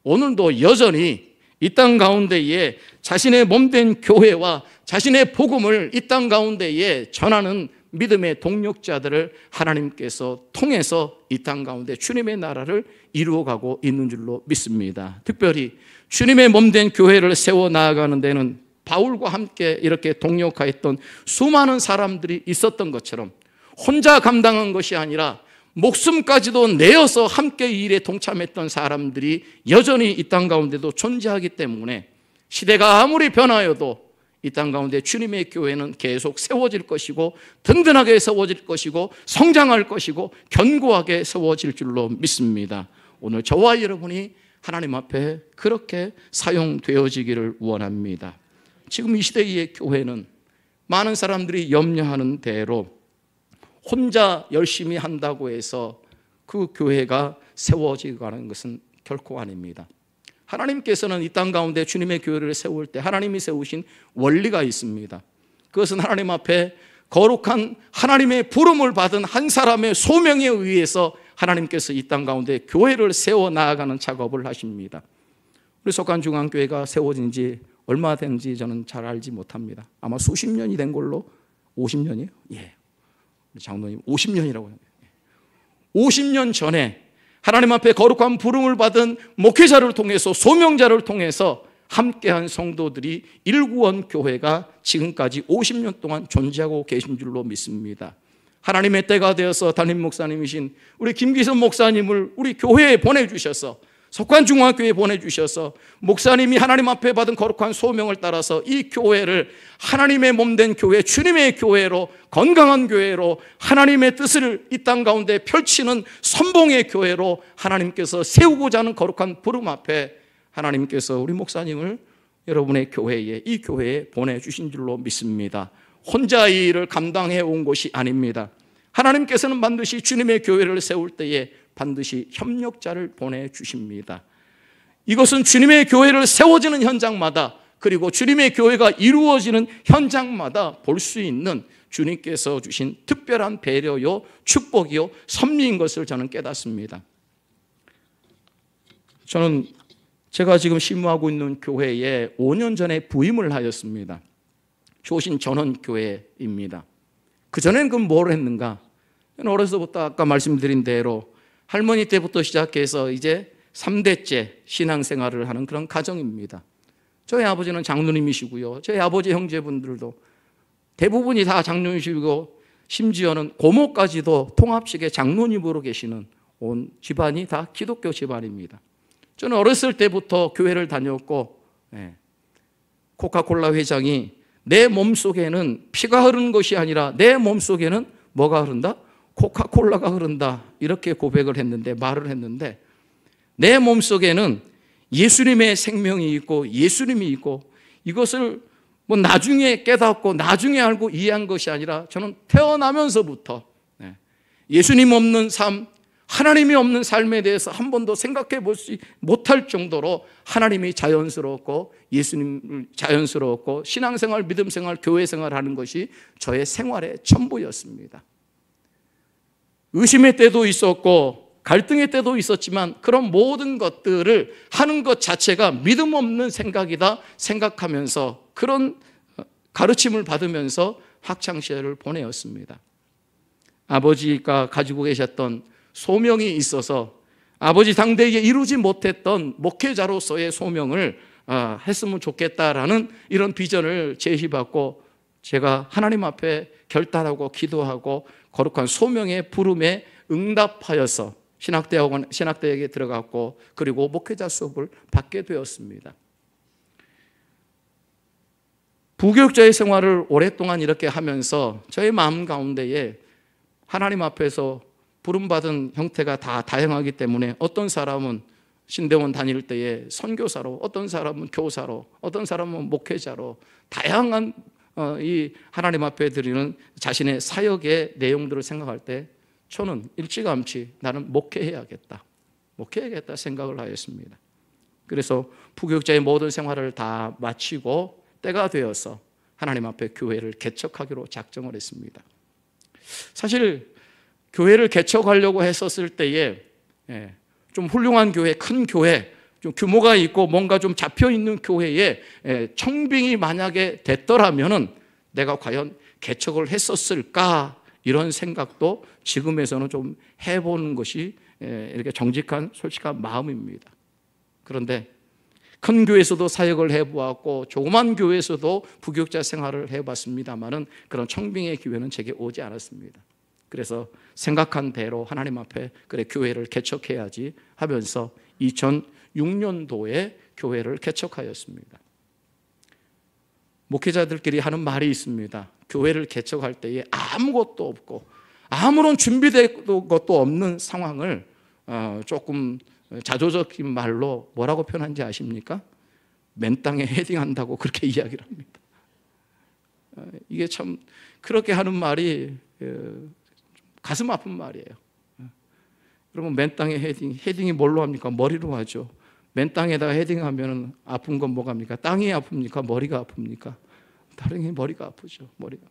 오늘도 여전히 이 땅 가운데에 자신의 몸된 교회와 자신의 복음을 이 땅 가운데에 전하는 믿음의 동력자들을 하나님께서 통해서 이 땅 가운데 주님의 나라를 이루어가고 있는 줄로 믿습니다. 특별히 주님의 몸된 교회를 세워 나아가는 데는 바울과 함께 이렇게 동력하였던 수많은 사람들이 있었던 것처럼 혼자 감당한 것이 아니라 목숨까지도 내어서 함께 이 일에 동참했던 사람들이 여전히 이 땅 가운데도 존재하기 때문에 시대가 아무리 변하여도 이 땅 가운데 주님의 교회는 계속 세워질 것이고 든든하게 세워질 것이고 성장할 것이고 견고하게 세워질 줄로 믿습니다. 오늘 저와 여러분이 하나님 앞에 그렇게 사용되어지기를 원합니다. 지금 이 시대의 교회는 많은 사람들이 염려하는 대로 혼자 열심히 한다고 해서 그 교회가 세워지고 가는 것은 결코 아닙니다. 하나님께서는 이 땅 가운데 주님의 교회를 세울 때 하나님이 세우신 원리가 있습니다. 그것은 하나님 앞에 거룩한 하나님의 부름을 받은 한 사람의 소명에 의해서 하나님께서 이 땅 가운데 교회를 세워 나아가는 작업을 하십니다. 우리 속간중앙교회가 세워진 지 얼마 된지 저는 잘 알지 못합니다. 아마 수십 년이 된 걸로. 50년이요? 예. 우리 장로님 50년이라고 합니다. 50년 전에 하나님 앞에 거룩한 부름을 받은 목회자를 통해서, 소명자를 통해서 함께한 성도들이 일구원 교회가 지금까지 50년 동안 존재하고 계신 줄로 믿습니다. 하나님의 때가 되어서 담임 목사님이신 우리 김기선 목사님을 우리 교회에 보내주셔서, 속관중앙교회에 보내주셔서 목사님이 하나님 앞에 받은 거룩한 소명을 따라서 이 교회를 하나님의 몸된 교회, 주님의 교회로, 건강한 교회로, 하나님의 뜻을 이 땅 가운데 펼치는 선봉의 교회로 하나님께서 세우고자 하는 거룩한 부름 앞에 하나님께서 우리 목사님을 여러분의 교회에, 이 교회에 보내주신 줄로 믿습니다. 혼자 이 일을 감당해 온 것이 아닙니다. 하나님께서는 반드시 주님의 교회를 세울 때에 반드시 협력자를 보내주십니다. 이것은 주님의 교회를 세워지는 현장마다 그리고 주님의 교회가 이루어지는 현장마다 볼 수 있는 주님께서 주신 특별한 배려요, 축복이요, 섭리인 것을 저는 깨닫습니다. 저는 제가 지금 신무하고 있는 교회에 5년 전에 부임을 하였습니다. 조신 전원교회입니다. 그전엔 그럼 뭘 했는가? 어려서부터 아까 말씀드린 대로 할머니 때부터 시작해서 이제 3대째 신앙생활을 하는 그런 가정입니다. 저희 아버지는 장로님이시고요. 저희 아버지 형제분들도 대부분이 다 장로님이시고 심지어는 고모까지도 통합식의 장로님으로 계시는 온 집안이 다 기독교 집안입니다. 저는 어렸을 때부터 교회를 다녔고 코카콜라 회장이 내 몸속에는 피가 흐르는 것이 아니라 내 몸속에는 뭐가 흐른다? 코카콜라가 흐른다. 이렇게 고백을 했는데, 말을 했는데, 내 몸속에는 예수님의 생명이 있고 예수님이 있고, 이것을 뭐 나중에 깨닫고 나중에 알고 이해한 것이 아니라 저는 태어나면서부터 예수님 없는 삶, 하나님이 없는 삶에 대해서 한 번도 생각해 보지 못할 정도로 하나님이 자연스럽고 예수님 자연스럽고 신앙생활, 믿음생활, 교회생활 하는 것이 저의 생활의 전부였습니다. 의심의 때도 있었고 갈등의 때도 있었지만 그런 모든 것들을 하는 것 자체가 믿음 없는 생각이다 생각하면서 그런 가르침을 받으면서 학창시절을 보내었습니다. 아버지가 가지고 계셨던 소명이 있어서 아버지 당대에 이루지 못했던 목회자로서의 소명을 했으면 좋겠다라는 이런 비전을 제시받고 제가 하나님 앞에 결단하고 기도하고 거룩한 소명의 부름에 응답하여서 신학대학에 들어갔고 그리고 목회자 수업을 받게 되었습니다. 부교육자의 생활을 오랫동안 이렇게 하면서 저의 마음 가운데에 하나님 앞에서 부름받은 형태가 다 다양하기 때문에 어떤 사람은 신대원 다닐 때에 선교사로, 어떤 사람은 교사로, 어떤 사람은 목회자로 다양한 이 하나님 앞에 드리는 자신의 사역의 내용들을 생각할 때 저는 일찌감치 나는 목회해야겠다 생각을 하였습니다. 그래서 부교육자의 모든 생활을 다 마치고 때가 되어서 하나님 앞에 교회를 개척하기로 작정을 했습니다. 사실 교회를 개척하려고 했었을 때에 좀 훌륭한 교회, 큰 교회, 좀 규모가 있고 뭔가 좀 잡혀있는 교회에 청빙이 만약에 됐더라면은 내가 과연 개척을 했었을까 이런 생각도 지금에서는 좀 해보는 것이 이렇게 정직한 솔직한 마음입니다. 그런데 큰 교회에서도 사역을 해보았고 조그만 교회에서도 부교육자 생활을 해봤습니다만은 그런 청빙의 기회는 제게 오지 않았습니다. 그래서 생각한 대로 하나님 앞에 그래 교회를 개척해야지 하면서 2006년도에 교회를 개척하였습니다. 목회자들끼리 하는 말이 있습니다. 교회를 개척할 때에 아무것도 없고 아무런 준비된 것도 없는 상황을 조금 자조적인 말로 뭐라고 표현한지 아십니까? 맨 땅에 헤딩한다고 그렇게 이야기를 합니다. 이게 참 그렇게 하는 말이 가슴 아픈 말이에요. 여러분 맨 땅에 헤딩이 뭘로 합니까? 머리로 하죠. 맨 땅에다가 헤딩하면 아픈 건 뭐가 합니까? 땅이 아픕니까? 머리가 아픕니까? 다른 머리가 아프죠. 머리가.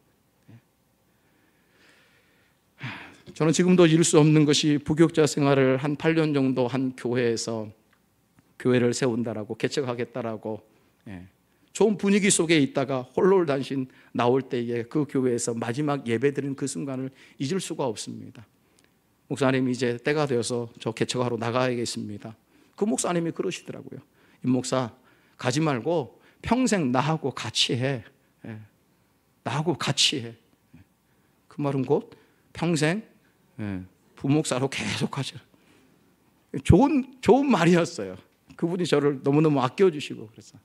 저는 지금도 잃을 수 없는 것이 부교육자 생활을 한 8년 정도 한 교회에서 교회를 세운다라고 개척하겠다라고 좋은 분위기 속에 있다가 홀로단신 나올 때에 그 교회에서 마지막 예배드린 그 순간을 잊을 수가 없습니다. 목사님 이제 때가 되어서 저 개척하러 나가야겠습니다. 그 목사님이 그러시더라고요. 임 목사 가지 말고 평생 나하고 같이 해. 나하고 같이 해. 그 말은 곧 평생 부목사로 계속 하시라. 좋은 말이었어요. 그분이 저를 너무너무 아껴주시고 그래서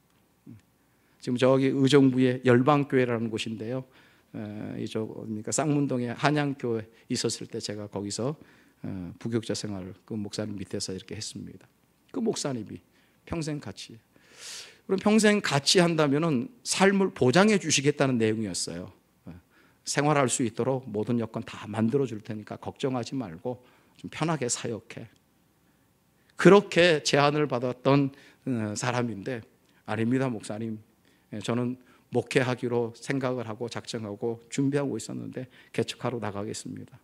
지금 저기 의정부의 열방교회라는 곳인데요. 이쪽 쌍문동에 한양교회 있었을 때 제가 거기서 부교육자 생활을 그 목사님 밑에서 이렇게 했습니다. 그 목사님이 평생 같이 그럼 평생 같이 한다면은 삶을 보장해 주시겠다는 내용이었어요. 생활할 수 있도록 모든 여건 다 만들어 줄 테니까 걱정하지 말고 좀 편하게 사역해. 그렇게 제안을 받았던 사람인데 아닙니다 목사님. 저는 목회하기로 생각을 하고 작정하고 준비하고 있었는데 개척하러 나가겠습니다.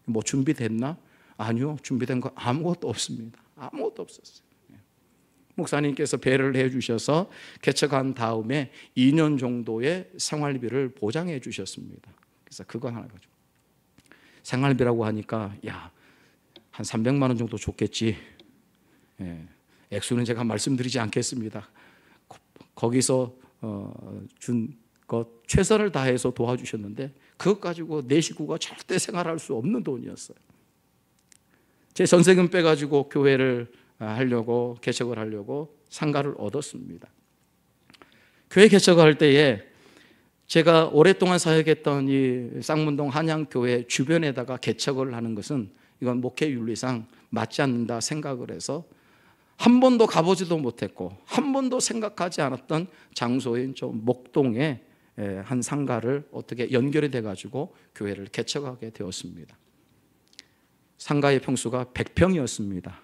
뭐 준비됐나? 아니요, 준비된 거 아무것도 없습니다. 아무것도 없었어요. 목사님께서 배를 해주셔서 개척한 다음에 2년 정도의 생활비를 보장해 주셨습니다. 그래서 그거 하나 가지고 생활비라고 하니까 한 300만 원 정도 줬겠지. 액수는 제가 말씀드리지 않겠습니다. 거기서 준 것 최선을 다해서 도와주셨는데 그것 가지고 내 식구가 절대 생활할 수 없는 돈이었어요. 제 전세금 빼가지고 교회를 하려고, 개척을 하려고 상가를 얻었습니다. 교회 개척을 할 때에 제가 오랫동안 사역했던 이 쌍문동 한양교회 주변에다가 개척을 하는 것은 이건 목회윤리상 맞지 않는다 생각을 해서 한 번도 가보지도 못했고 한 번도 생각하지 않았던 장소인 좀 목동에 한 상가를 어떻게 연결이 돼가지고 교회를 개척하게 되었습니다. 상가의 평수가 100평이었습니다.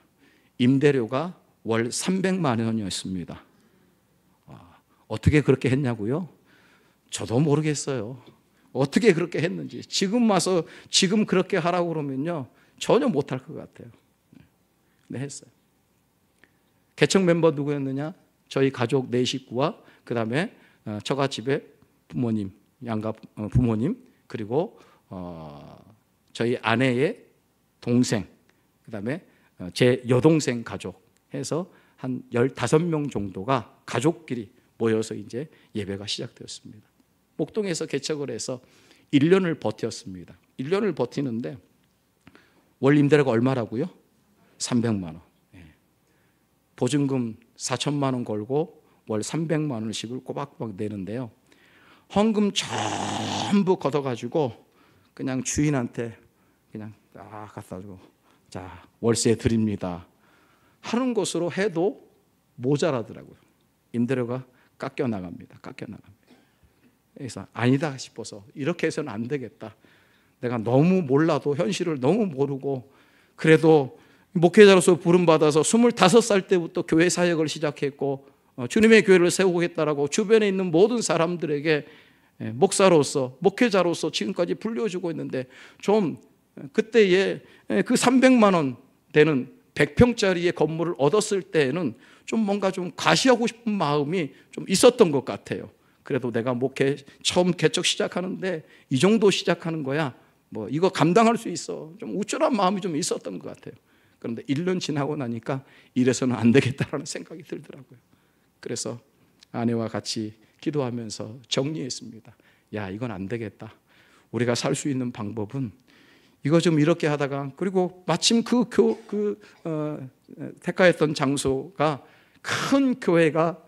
임대료가 월 300만 원이었습니다. 어떻게 그렇게 했냐고요? 저도 모르겠어요. 어떻게 그렇게 했는지. 지금 와서 지금 그렇게 하라고 그러면요 전혀 못할 것 같아요. 근데 했어요. 개척 멤버 누구였느냐? 저희 가족 4식구와 그 다음에 처갓집에 부모님, 양가 부모님, 그리고 저희 아내의 동생, 그 다음에 제 여동생 가족 해서 한 15명 정도가 가족끼리 모여서 이제 예배가 시작되었습니다. 목동에서 개척을 해서 1년을 버텼습니다. 1년을 버티는데 월 임대료가 얼마라고요? 300만 원. 보증금 4천만 원 걸고 월 300만 원씩을 꼬박꼬박 내는데요. 헌금 전부 걷어가지고 그냥 주인한테 그냥 딱 갖다 주고 자 월세 드립니다 하는 것으로 해도 모자라더라고요. 임대료가 깎여 나갑니다. 그래서 아니다 싶어서 이렇게 해서는 안 되겠다. 내가 너무 몰라도 현실을 너무 모르고 그래도 목회자로서 부름받아서 25살 때부터 교회 사역을 시작했고 주님의 교회를 세우겠다라고 주변에 있는 모든 사람들에게 목사로서 목회자로서 지금까지 불려주고 있는데 좀 그때에 그 300만 원 되는 100평짜리의 건물을 얻었을 때에는 좀 뭔가 좀 과시하고 싶은 마음이 좀 있었던 것 같아요. 그래도 내가 목회 처음 개척 시작하는데 이 정도 시작하는 거야 뭐 이거 감당할 수 있어 좀 우쭐한 마음이 좀 있었던 것 같아요. 그런데 1년 지나고 나니까 이래서는 안 되겠다라는 생각이 들더라고요. 그래서 아내와 같이 기도하면서 정리했습니다. 야 이건 안 되겠다. 우리가 살 수 있는 방법은 이거 좀 이렇게 하다가 그리고 마침 택하였던 장소가 큰 교회가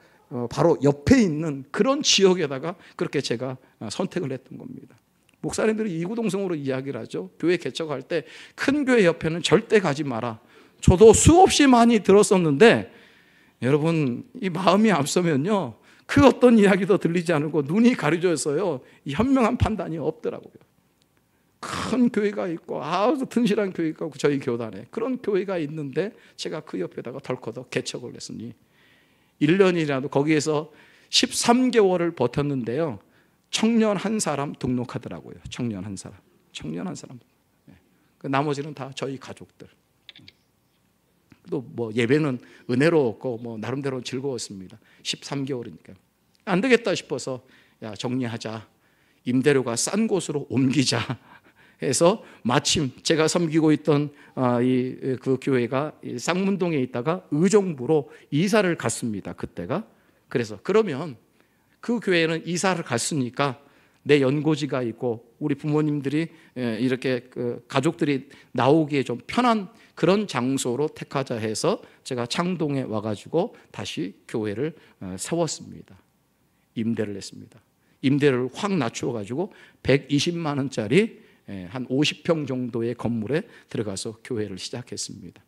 바로 옆에 있는 그런 지역에다가 그렇게 제가 선택을 했던 겁니다. 목사님들이 이구동성으로 이야기를 하죠. 교회 개척할 때 큰 교회 옆에는 절대 가지 마라. 저도 수없이 많이 들었었는데 여러분 이 마음이 앞서면요 그 어떤 이야기도 들리지 않고 눈이 가려져서요 이 현명한 판단이 없더라고요. 큰 교회가 있고 아주 튼실한 교회가 있고 저희 교단에 그런 교회가 있는데 제가 그 옆에다가 덜커덕 개척을 했으니 1년이라도 거기에서 13개월을 버텼는데요 청년 한 사람 등록하더라고요. 청년 한 사람. 나머지는 다 저희 가족들. 또 뭐 예배는 은혜로웠고 뭐 나름대로 즐거웠습니다. 13개월이니까 안 되겠다 싶어서 야 정리하자. 임대료가 싼 곳으로 옮기자 해서 마침 제가 섬기고 있던 그 교회가 쌍문동에 있다가 의정부로 이사를 갔습니다. 그때가. 그래서 그러면 그 교회는 이사를 갔으니까 내 연고지가 있고 우리 부모님들이 이렇게 가족들이 나오기에 좀 편한 그런 장소로 택하자 해서 제가 창동에 와가지고 다시 교회를 세웠습니다. 임대를 냈습니다. 임대를 확 낮추어가지고 120만 원짜리 한 50평 정도의 건물에 들어가서 교회를 시작했습니다.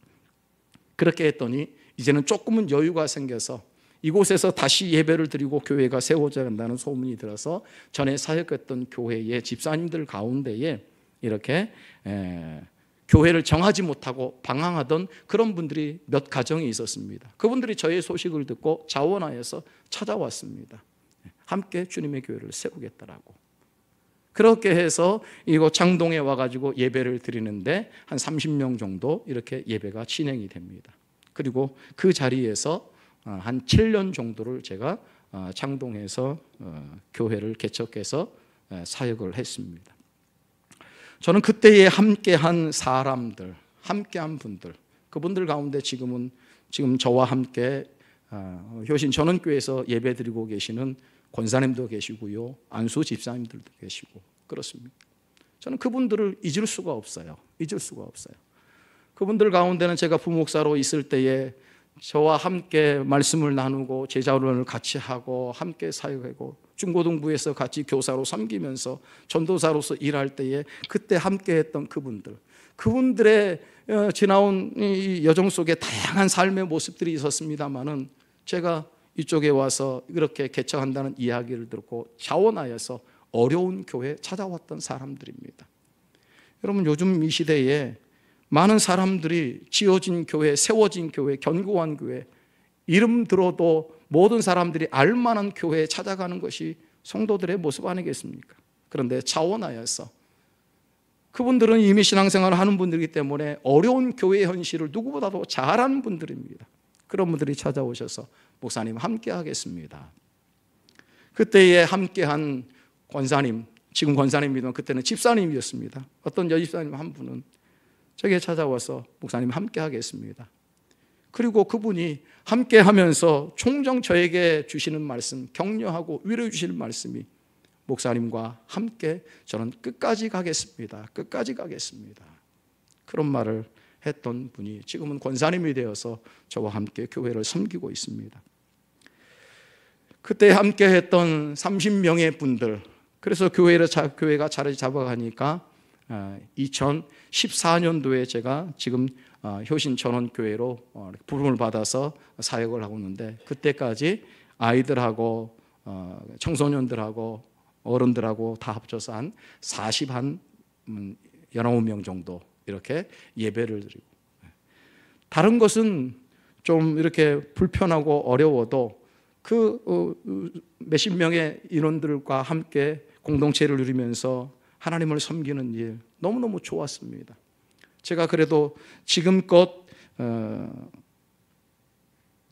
그렇게 했더니 이제는 조금은 여유가 생겨서 이곳에서 다시 예배를 드리고 교회가 세워져야 한다는 소문이 들어서 전에 사역했던 교회의 집사님들 가운데에 이렇게 교회를 정하지 못하고 방황하던 그런 분들이 몇 가정이 있었습니다. 그분들이 저의 소식을 듣고 자원하여서 찾아왔습니다. 함께 주님의 교회를 세우겠다라고. 그렇게 해서 이곳 창동에 와가지고 예배를 드리는데 한 30명 정도 이렇게 예배가 진행이 됩니다. 그리고 그 자리에서 한 7년 정도를 제가 창동에서 교회를 개척해서 사역을 했습니다. 저는 그때에 함께한 사람들, 함께한 분들, 그분들 가운데 지금 저와 함께 효신 전원교회에서 예배드리고 계시는 권사님도 계시고요, 안수 집사님들도 계시고 그렇습니다. 저는 그분들을 잊을 수가 없어요. 그분들 가운데는 제가 부목사로 있을 때에 저와 함께 말씀을 나누고 제자훈련을 같이 하고 함께 사역하고 중고등부에서 같이 교사로 섬기면서 전도사로서 일할 때에 그때 함께했던 그분들의 지나온 이 여정 속에 다양한 삶의 모습들이 있었습니다만은 제가 이쪽에 와서 이렇게 개척한다는 이야기를 듣고 자원하여서 어려운 교회에 찾아왔던 사람들입니다. 여러분, 요즘 이 시대에 많은 사람들이 지어진 교회, 세워진 교회, 견고한 교회, 이름 들어도 모든 사람들이 알만한 교회에 찾아가는 것이 성도들의 모습 아니겠습니까? 그런데 자원하여서 그분들은 이미 신앙생활을 하는 분들이기 때문에 어려운 교회의 현실을 누구보다도 잘 아는 분들입니다. 그런 분들이 찾아오셔서 목사님 함께 하겠습니다. 그때에 함께한 권사님, 지금 권사님이지만 그때는 집사님이었습니다. 어떤 여집사님 한 분은 저에게 찾아와서 목사님 함께 하겠습니다. 그리고 그분이 함께 하면서 종종 저에게 주시는 말씀, 격려하고 위로해 주시는 말씀이 목사님과 함께 저는 끝까지 가겠습니다. 그런 말을 했던 분이 지금은 권사님이 되어서 저와 함께 교회를 섬기고 있습니다. 그때 함께 했던 30명의 분들, 그래서 교회가 자리 잡아가니까 2014년도에 제가 지금 효신 전원교회로 부름을 받아서 사역을 하고 있는데, 그때까지 아이들하고 청소년들하고 어른들하고 다 합쳐서 한 19명 정도 이렇게 예배를 드리고, 다른 것은 좀 이렇게 불편하고 어려워도 그 몇십 명의 인원들과 함께 공동체를 누리면서 하나님을 섬기는 일 너무너무 좋았습니다. 제가 그래도 지금껏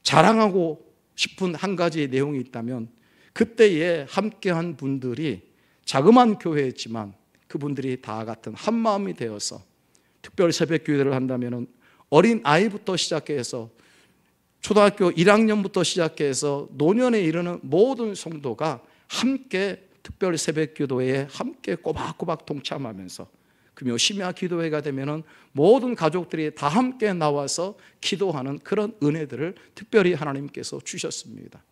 자랑하고 싶은 한 가지의 내용이 있다면, 그때에 함께한 분들이 자그마한 교회였지만 그분들이 다 같은 한 마음이 되어서 특별 새벽 기도를 한다면 어린 아이부터 시작해서 초등학교 1학년부터 시작해서 노년에 이르는 모든 성도가 함께 특별 새벽 기도회에 함께 꼬박꼬박 동참하면서, 금요 심야 기도회가 되면은 모든 가족들이 다 함께 나와서 기도하는 그런 은혜들을 특별히 하나님께서 주셨습니다.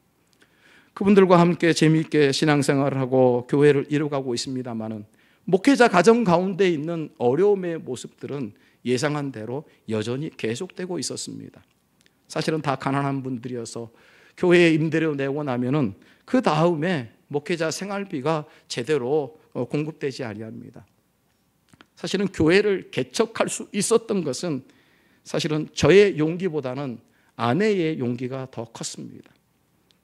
그분들과 함께 재미있게 신앙생활을 하고 교회를 이루어가고 있습니다만은, 목회자 가정 가운데 있는 어려움의 모습들은 예상한 대로 여전히 계속되고 있었습니다. 사실은 다 가난한 분들이어서 교회에 임대료 내고 나면은 그 다음에 목회자 생활비가 제대로 공급되지 아니합니다. 사실은 교회를 개척할 수 있었던 것은 사실은 저의 용기보다는 아내의 용기가 더 컸습니다.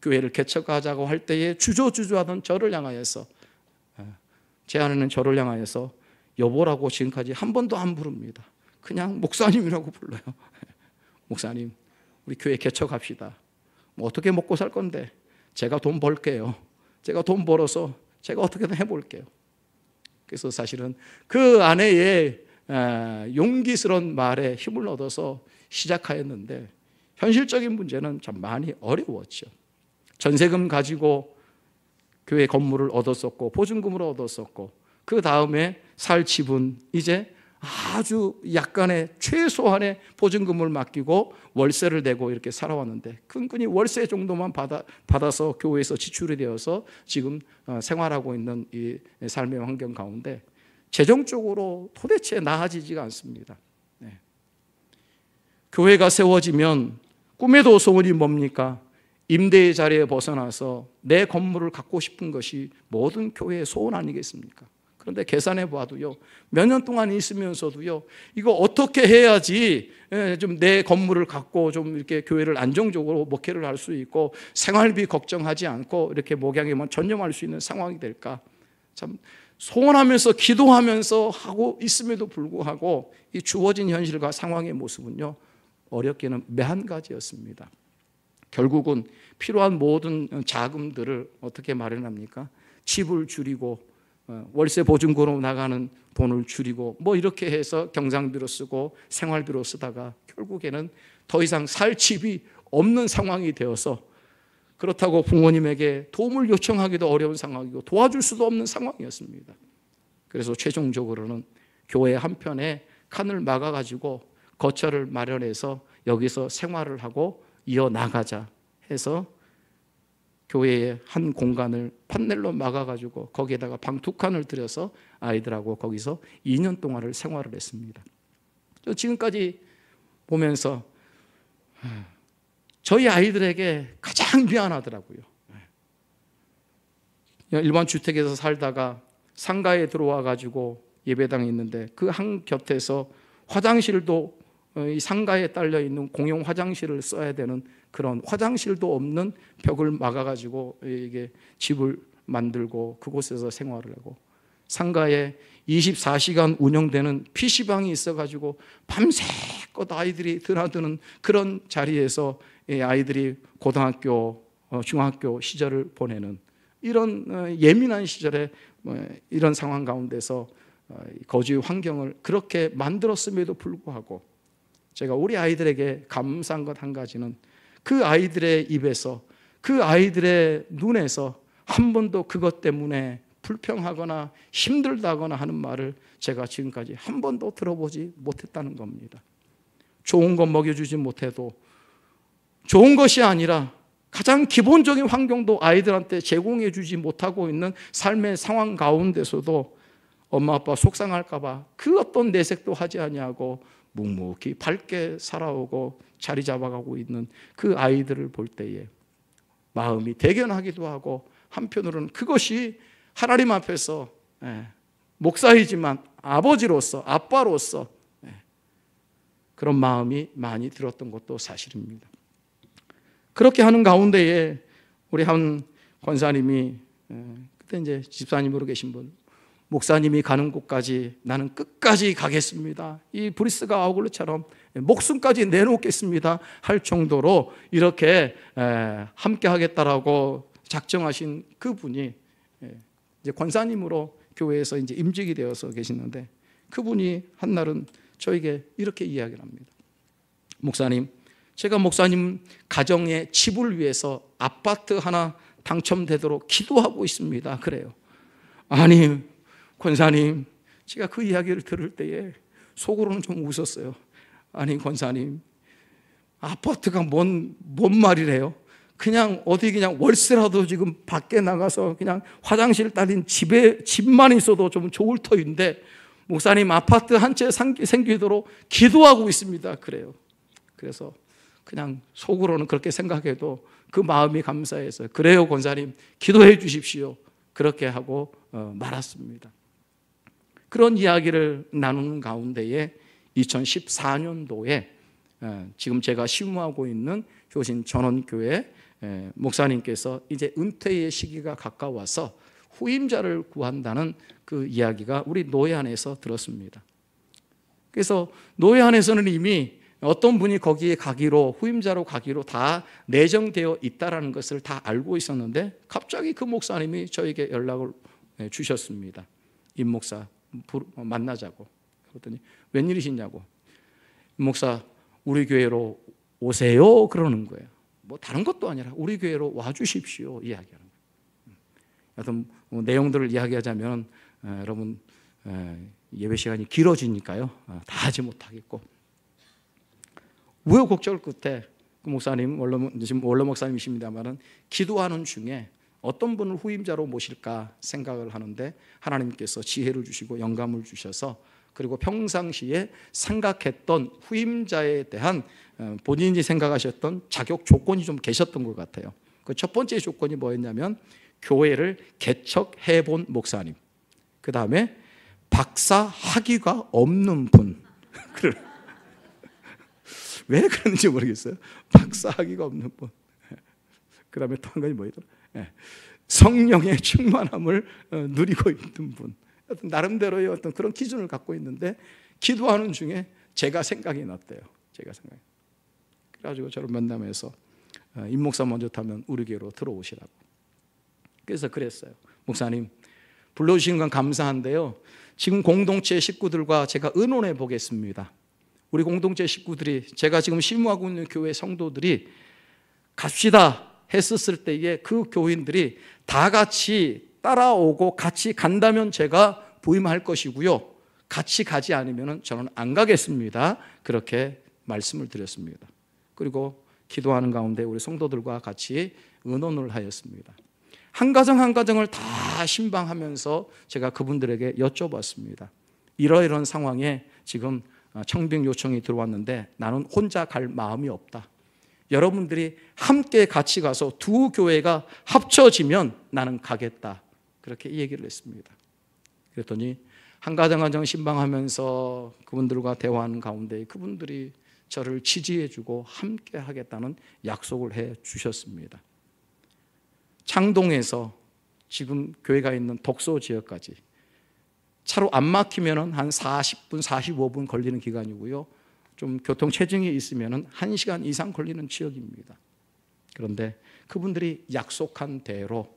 교회를 개척하자고 할 때에 주저주저하던 저를 향하여서, 제 아내는 저를 향하여서 여보라고 지금까지 한 번도 안 부릅니다. 그냥 목사님이라고 불러요. 목사님, 우리 교회 개척합시다. 뭐 어떻게 먹고 살 건데 제가 돈 벌게요. 제가 돈 벌어서 제가 어떻게든 해볼게요. 그래서 사실은 그 아내의 용기스러운 말에 힘을 얻어서 시작하였는데, 현실적인 문제는 참 많이 어려웠죠. 전세금 가지고 교회 건물을 얻었었고 보증금으로 얻었었고, 그 다음에 살 집은 이제 아주 약간의 최소한의 보증금을 맡기고 월세를 내고 이렇게 살아왔는데, 끈끈이 월세 정도만 받아서 교회에서 지출이 되어서 지금 생활하고 있는 이 삶의 환경 가운데 재정적으로 도대체 나아지지가 않습니다. 네. 교회가 세워지면 꿈에도 소원이 뭡니까? 임대의 자리에 벗어나서 내 건물을 갖고 싶은 것이 모든 교회의 소원 아니겠습니까? 그런데 계산해 봐도요, 몇 년 동안 있으면서도요, 이거 어떻게 해야지 좀 내 건물을 갖고 좀 이렇게 교회를 안정적으로 목회를 할 수 있고 생활비 걱정하지 않고 이렇게 목양에만 전념할 수 있는 상황이 될까? 참 소원하면서 기도하면서 하고 있음에도 불구하고 이 주어진 현실과 상황의 모습은요, 어렵게는 매한 가지였습니다. 결국은 필요한 모든 자금들을 어떻게 마련합니까? 집을 줄이고 월세 보증금으로 나가는 돈을 줄이고 뭐 이렇게 해서 경상비로 쓰고 생활비로 쓰다가 결국에는 더 이상 살 집이 없는 상황이 되어서, 그렇다고 부모님에게 도움을 요청하기도 어려운 상황이고 도와줄 수도 없는 상황이었습니다. 그래서 최종적으로는 교회 한편에 칸을 막아가지고 거처를 마련해서 여기서 생활을 하고 이어나가자 해서 교회의 한 공간을 판넬로 막아가지고 거기에다가 방 2칸을 들여서 아이들하고 거기서 2년 동안을 생활을 했습니다. 지금까지 보면서 저희 아이들에게 가장 미안하더라고요. 일반 주택에서 살다가 상가에 들어와 가지고 예배당에 있는데 그 한 곁에서 화장실도 이 상가에 딸려 있는 공용 화장실을 써야 되는 그런 화장실도 없는 벽을 막아 가지고 이게 집을 만들고 그곳에서 생활을 하고, 상가에 24시간 운영되는 PC방이 있어 가지고 밤새껏 아이들이 드나드는 그런 자리에서 아이들이 고등학교, 중학교 시절을 보내는 이런 예민한 시절에 이런 상황 가운데서 거주 환경을 그렇게 만들었음에도 불구하고 제가 우리 아이들에게 감사한 것 한 가지는 그 아이들의 입에서, 그 아이들의 눈에서 한 번도 그것 때문에 불평하거나 힘들다거나 하는 말을 제가 지금까지 한 번도 들어보지 못했다는 겁니다. 좋은 것 먹여주지 못해도, 좋은 것이 아니라 가장 기본적인 환경도 아이들한테 제공해 주지 못하고 있는 삶의 상황 가운데서도 엄마 아빠 속상할까 봐 그 어떤 내색도 하지 아니하고 묵묵히 밝게 살아오고 자리 잡아가고 있는 그 아이들을 볼 때에 마음이 대견하기도 하고, 한편으로는 그것이 하나님 앞에서 목사이지만 아버지로서, 아빠로서 그런 마음이 많이 들었던 것도 사실입니다. 그렇게 하는 가운데에 우리 한 권사님이, 그때 이제 집사님으로 계신 분, 목사님이 가는 곳까지 나는 끝까지 가겠습니다, 이 브리스가 아우글루처럼 목숨까지 내놓겠습니다 할 정도로 이렇게 함께 하겠다라고 작정하신 그분이 이제 권사님으로 교회에서 이제 임직이 되어서 계시는데, 그분이 한날은 저에게 이렇게 이야기를 합니다. 목사님, 제가 목사님 가정의 집을 위해서 아파트 하나 당첨되도록 기도하고 있습니다. 그래요. 아니 권사님, 제가 그 이야기를 들을 때에 속으로는 좀 웃었어요. 아니 권사님, 아파트가 뭔 말이래요? 그냥 어디 그냥 월세라도 지금 밖에 나가서 그냥 화장실 딸린 집만 있어도 좀 좋을 터인데 목사님 아파트 한 채 생기도록 기도하고 있습니다. 그래요. 그래서 그냥 속으로는 그렇게 생각해도 그 마음이 감사해서 그래요 권사님 기도해 주십시오, 그렇게 하고 말았습니다. 그런 이야기를 나누는 가운데에 2014년도에 지금 제가 시무하고 있는 효신 전원교회 목사님께서 이제 은퇴의 시기가 가까워서 후임자를 구한다는 그 이야기가 우리 노회 안에서 들었습니다. 그래서 노회 안에서는 이미 어떤 분이 거기에 가기로, 후임자로 가기로 다 내정되어 있다는 것을 다 알고 있었는데 갑자기 그 목사님이 저에게 연락을 주셨습니다. 임 목사 만나자고. 그랬더니 웬일이시냐고. 임 목사 우리 교회로 오세요 그러는 거예요. 뭐 다른 것도 아니라 우리 교회로 와주십시오 이야기하는 거예요. 어떤 내용들을 이야기하자면 여러분 예배 시간이 길어지니까요 다 하지 못하겠고, 우여곡절 끝에 그 목사님 지금 원로 목사님이십니다만은 기도하는 중에 어떤 분을 후임자로 모실까 생각을 하는데 하나님께서 지혜를 주시고 영감을 주셔서, 그리고 평상시에 생각했던 후임자에 대한 본인이 생각하셨던 자격 조건이 좀 계셨던 것 같아요. 그 첫 번째 조건이 뭐였냐면 교회를 개척해 본 목사님, 그 다음에 박사 학위가 없는 분. 왜 그러는지 모르겠어요. 박사학위가 없는 분. 그 다음에 또 한 가지 뭐였더라? 성령의 충만함을 누리고 있는 분. 어떤 나름대로의 어떤 그런 기준을 갖고 있는데 기도하는 중에 제가 생각이 났대요. 제가 생각이. 그래가지고 저를 만나면서 임 목사 먼저 타면 우리 교회로 들어오시라고. 그래서 그랬어요. 목사님 불러주신 건 감사한데요, 지금 공동체 식구들과 제가 의논해 보겠습니다. 우리 공동체 식구들이, 제가 지금 실무하고 있는 교회 성도들이 갑시다 했었을 때에 그 교인들이 다 같이 따라오고 같이 간다면 제가 부임할 것이고요, 같이 가지 않으면 저는 안 가겠습니다. 그렇게 말씀을 드렸습니다. 그리고 기도하는 가운데 우리 성도들과 같이 의논을 하였습니다. 한 가정 한 가정을 다 신방하면서 제가 그분들에게 여쭤봤습니다. 이러이러한 상황에 지금 청빙 요청이 들어왔는데 나는 혼자 갈 마음이 없다. 여러분들이 함께 같이 가서 두 교회가 합쳐지면 나는 가겠다. 그렇게 얘기를 했습니다. 그랬더니 한 가정 한 가정 신방하면서 그분들과 대화하는 가운데 그분들이 저를 지지해주고 함께 하겠다는 약속을 해 주셨습니다. 창동에서 지금 교회가 있는 독소 지역까지 차로 안 막히면 한 40분, 45분 걸리는 기간이고요, 좀 교통 체증이 있으면 1시간 이상 걸리는 지역입니다. 그런데 그분들이 약속한 대로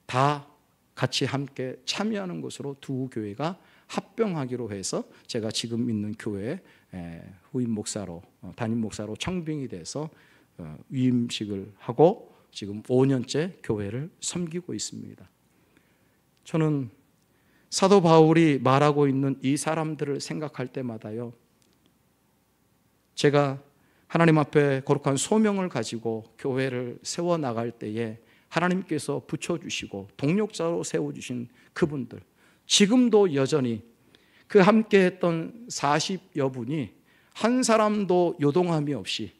다 같이 함께 참여하는 것으로 두 교회가 합병하기로 해서 제가 지금 있는 교회에 후임 목사로, 담임 목사로 청빙이 돼서 위임식을 하고 지금 5년째 교회를 섬기고 있습니다. 저는 사도 바울이 말하고 있는 이 사람들을 생각할 때마다요, 제가 하나님 앞에 거룩한 소명을 가지고 교회를 세워나갈 때에 하나님께서 붙여주시고 동력자로 세워주신 그분들, 지금도 여전히 그 함께 했던 40여 분이 한 사람도 요동함이 없이,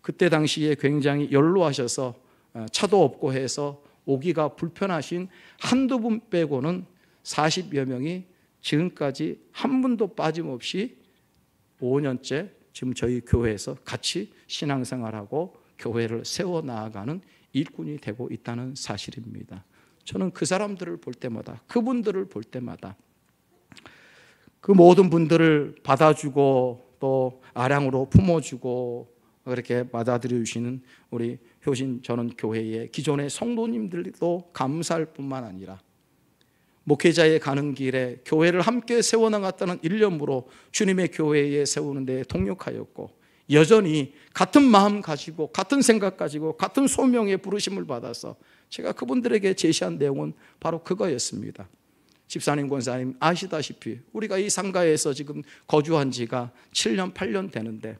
그때 당시에 굉장히 연로하셔서 차도 없고 해서 오기가 불편하신 한두 분 빼고는 40여 명이 지금까지 한 분도 빠짐없이 5년째 지금 저희 교회에서 같이 신앙생활하고 교회를 세워나가는 일꾼이 되고 있다는 사실입니다. 저는 그 사람들을 볼 때마다, 그분들을 볼 때마다 그 모든 분들을 받아주고 또 아량으로 품어주고 그렇게 받아들여 주시는 우리 효신 전원교회의 기존의 성도님들도 감사할 뿐만 아니라 목회자에 가는 길에 교회를 함께 세워나갔다는 일념으로 주님의 교회에 세우는 데 동력하였고, 여전히 같은 마음 가지고 같은 생각 가지고 같은 소명의 부르심을 받아서 제가 그분들에게 제시한 내용은 바로 그거였습니다. 집사님, 권사님 아시다시피 우리가 이 상가에서 지금 거주한 지가 7년, 8년 되는데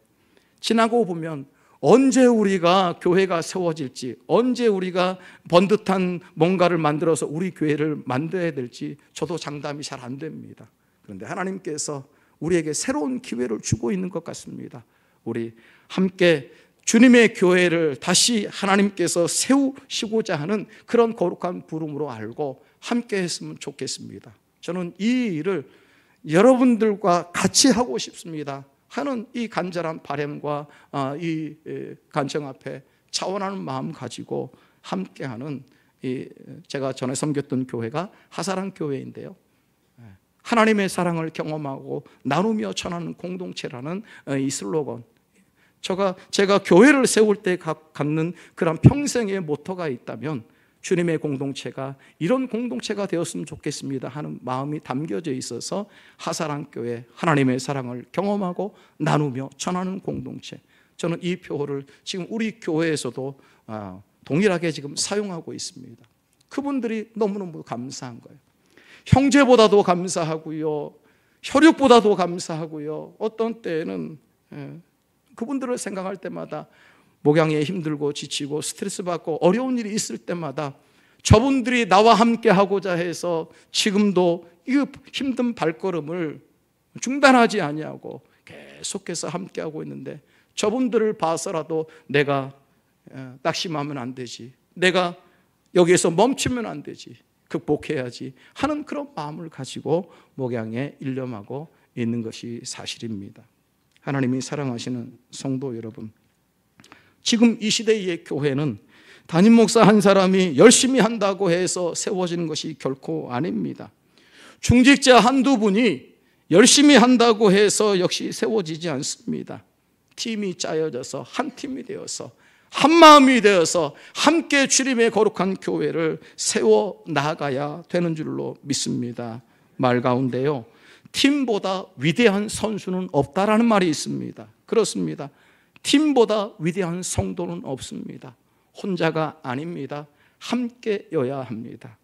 지나고 보면 언제 우리가 교회가 세워질지, 언제 우리가 번듯한 뭔가를 만들어서 우리 교회를 만들어야 될지 저도 장담이 잘 안 됩니다. 그런데 하나님께서 우리에게 새로운 기회를 주고 있는 것 같습니다. 우리 함께 주님의 교회를 다시 하나님께서 세우시고자 하는 그런 거룩한 부름으로 알고 함께 했으면 좋겠습니다. 저는 이 일을 여러분들과 같이 하고 싶습니다 하는 이 간절한 바람과 이 간청 앞에 차원하는 마음 가지고 함께하는, 제가 전에 섬겼던 교회가 하사랑 교회인데요, 하나님의 사랑을 경험하고 나누며 전하는 공동체라는 이 슬로건, 제가 교회를 세울 때 갖는 그런 평생의 모토가 있다면 주님의 공동체가 이런 공동체가 되었으면 좋겠습니다 하는 마음이 담겨져 있어서 하사랑교회, 하나님의 사랑을 경험하고 나누며 전하는 공동체, 저는 이 표어를 지금 우리 교회에서도 동일하게 지금 사용하고 있습니다. 그분들이 너무너무 감사한 거예요. 형제보다도 감사하고요, 혈육보다도 감사하고요, 어떤 때는 그분들을 생각할 때마다 목양에 힘들고 지치고 스트레스 받고 어려운 일이 있을 때마다 저분들이 나와 함께 하고자 해서 지금도 이 힘든 발걸음을 중단하지 아니하고 계속해서 함께 하고 있는데, 저분들을 봐서라도 내가 낙심하면 안 되지, 내가 여기에서 멈추면 안 되지, 극복해야지 하는 그런 마음을 가지고 목양에 일념하고 있는 것이 사실입니다. 하나님이 사랑하시는 성도 여러분, 지금 이 시대의 교회는 담임 목사 한 사람이 열심히 한다고 해서 세워지는 것이 결코 아닙니다. 중직자 한두 분이 열심히 한다고 해서 역시 세워지지 않습니다. 팀이 짜여져서 한 팀이 되어서 한 마음이 되어서 함께 주님의 거룩한 교회를 세워 나가야 되는 줄로 믿습니다. 말 가운데요, 팀보다 위대한 선수는 없다라는 말이 있습니다. 그렇습니다. 팀보다 위대한 성도는 없습니다. 혼자가 아닙니다. 함께여야 합니다.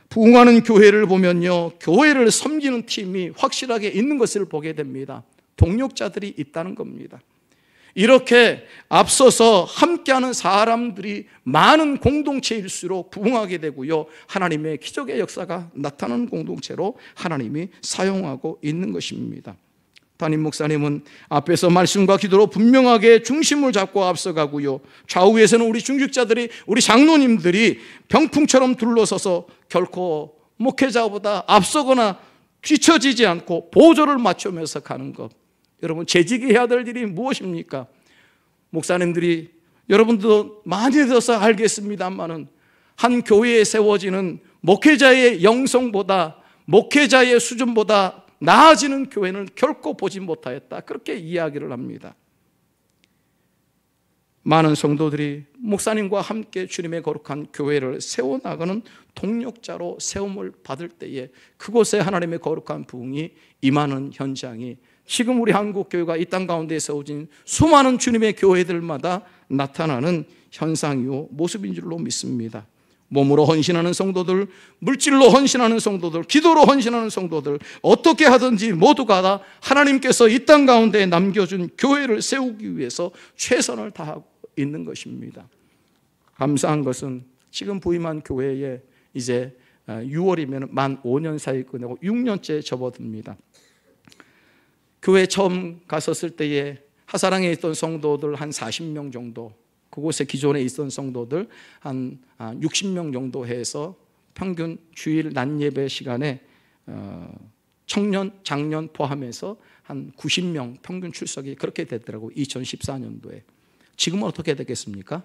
부흥하는 교회를 보면요, 교회를 섬기는 팀이 확실하게 있는 것을 보게 됩니다. 동력자들이 있다는 겁니다. 이렇게 앞서서 함께하는 사람들이 많은 공동체일수록 부흥하게 되고요, 하나님의 기적의 역사가 나타나는 공동체로 하나님이 사용하고 있는 것입니다. 담임 목사님은 앞에서 말씀과 기도로 분명하게 중심을 잡고 앞서가고요, 좌우에서는 우리 중직자들이, 우리 장로님들이 병풍처럼 둘러서서 결코 목회자보다 앞서거나 뒤처지지 않고 보조를 맞추면서 가는 것. 여러분, 재직이 해야 될 일이 무엇입니까? 목사님들이, 여러분도 많이 들어서 알겠습니다만은, 한 교회에 세워지는 목회자의 영성보다, 목회자의 수준보다 나아지는 교회는 결코 보지 못하였다, 그렇게 이야기를 합니다. 많은 성도들이 목사님과 함께 주님의 거룩한 교회를 세워나가는 동력자로 세움을 받을 때에 그곳에 하나님의 거룩한 부흥이 임하는 현장이 지금 우리 한국교회가 이 땅 가운데 세워진 수많은 주님의 교회들마다 나타나는 현상이요, 모습인 줄로 믿습니다. 몸으로 헌신하는 성도들, 물질로 헌신하는 성도들, 기도로 헌신하는 성도들, 어떻게 하든지 모두가 다 하나님께서 이 땅 가운데 남겨준 교회를 세우기 위해서 최선을 다하고 있는 것입니다. 감사한 것은 지금 부임한 교회에 이제 6월이면 만 5년 사이 끝내고 6년째 접어듭니다. 교회 처음 갔었을 때에 하사랑에 있던 성도들 한 40명 정도, 그곳에 기존에 있던 성도들 한 60명 정도 해서 평균 주일 낮 예배 시간에 청년, 장년 포함해서 한 90명 평균 출석이 그렇게 됐더라고요. 2014년도에. 지금은 어떻게 되겠습니까?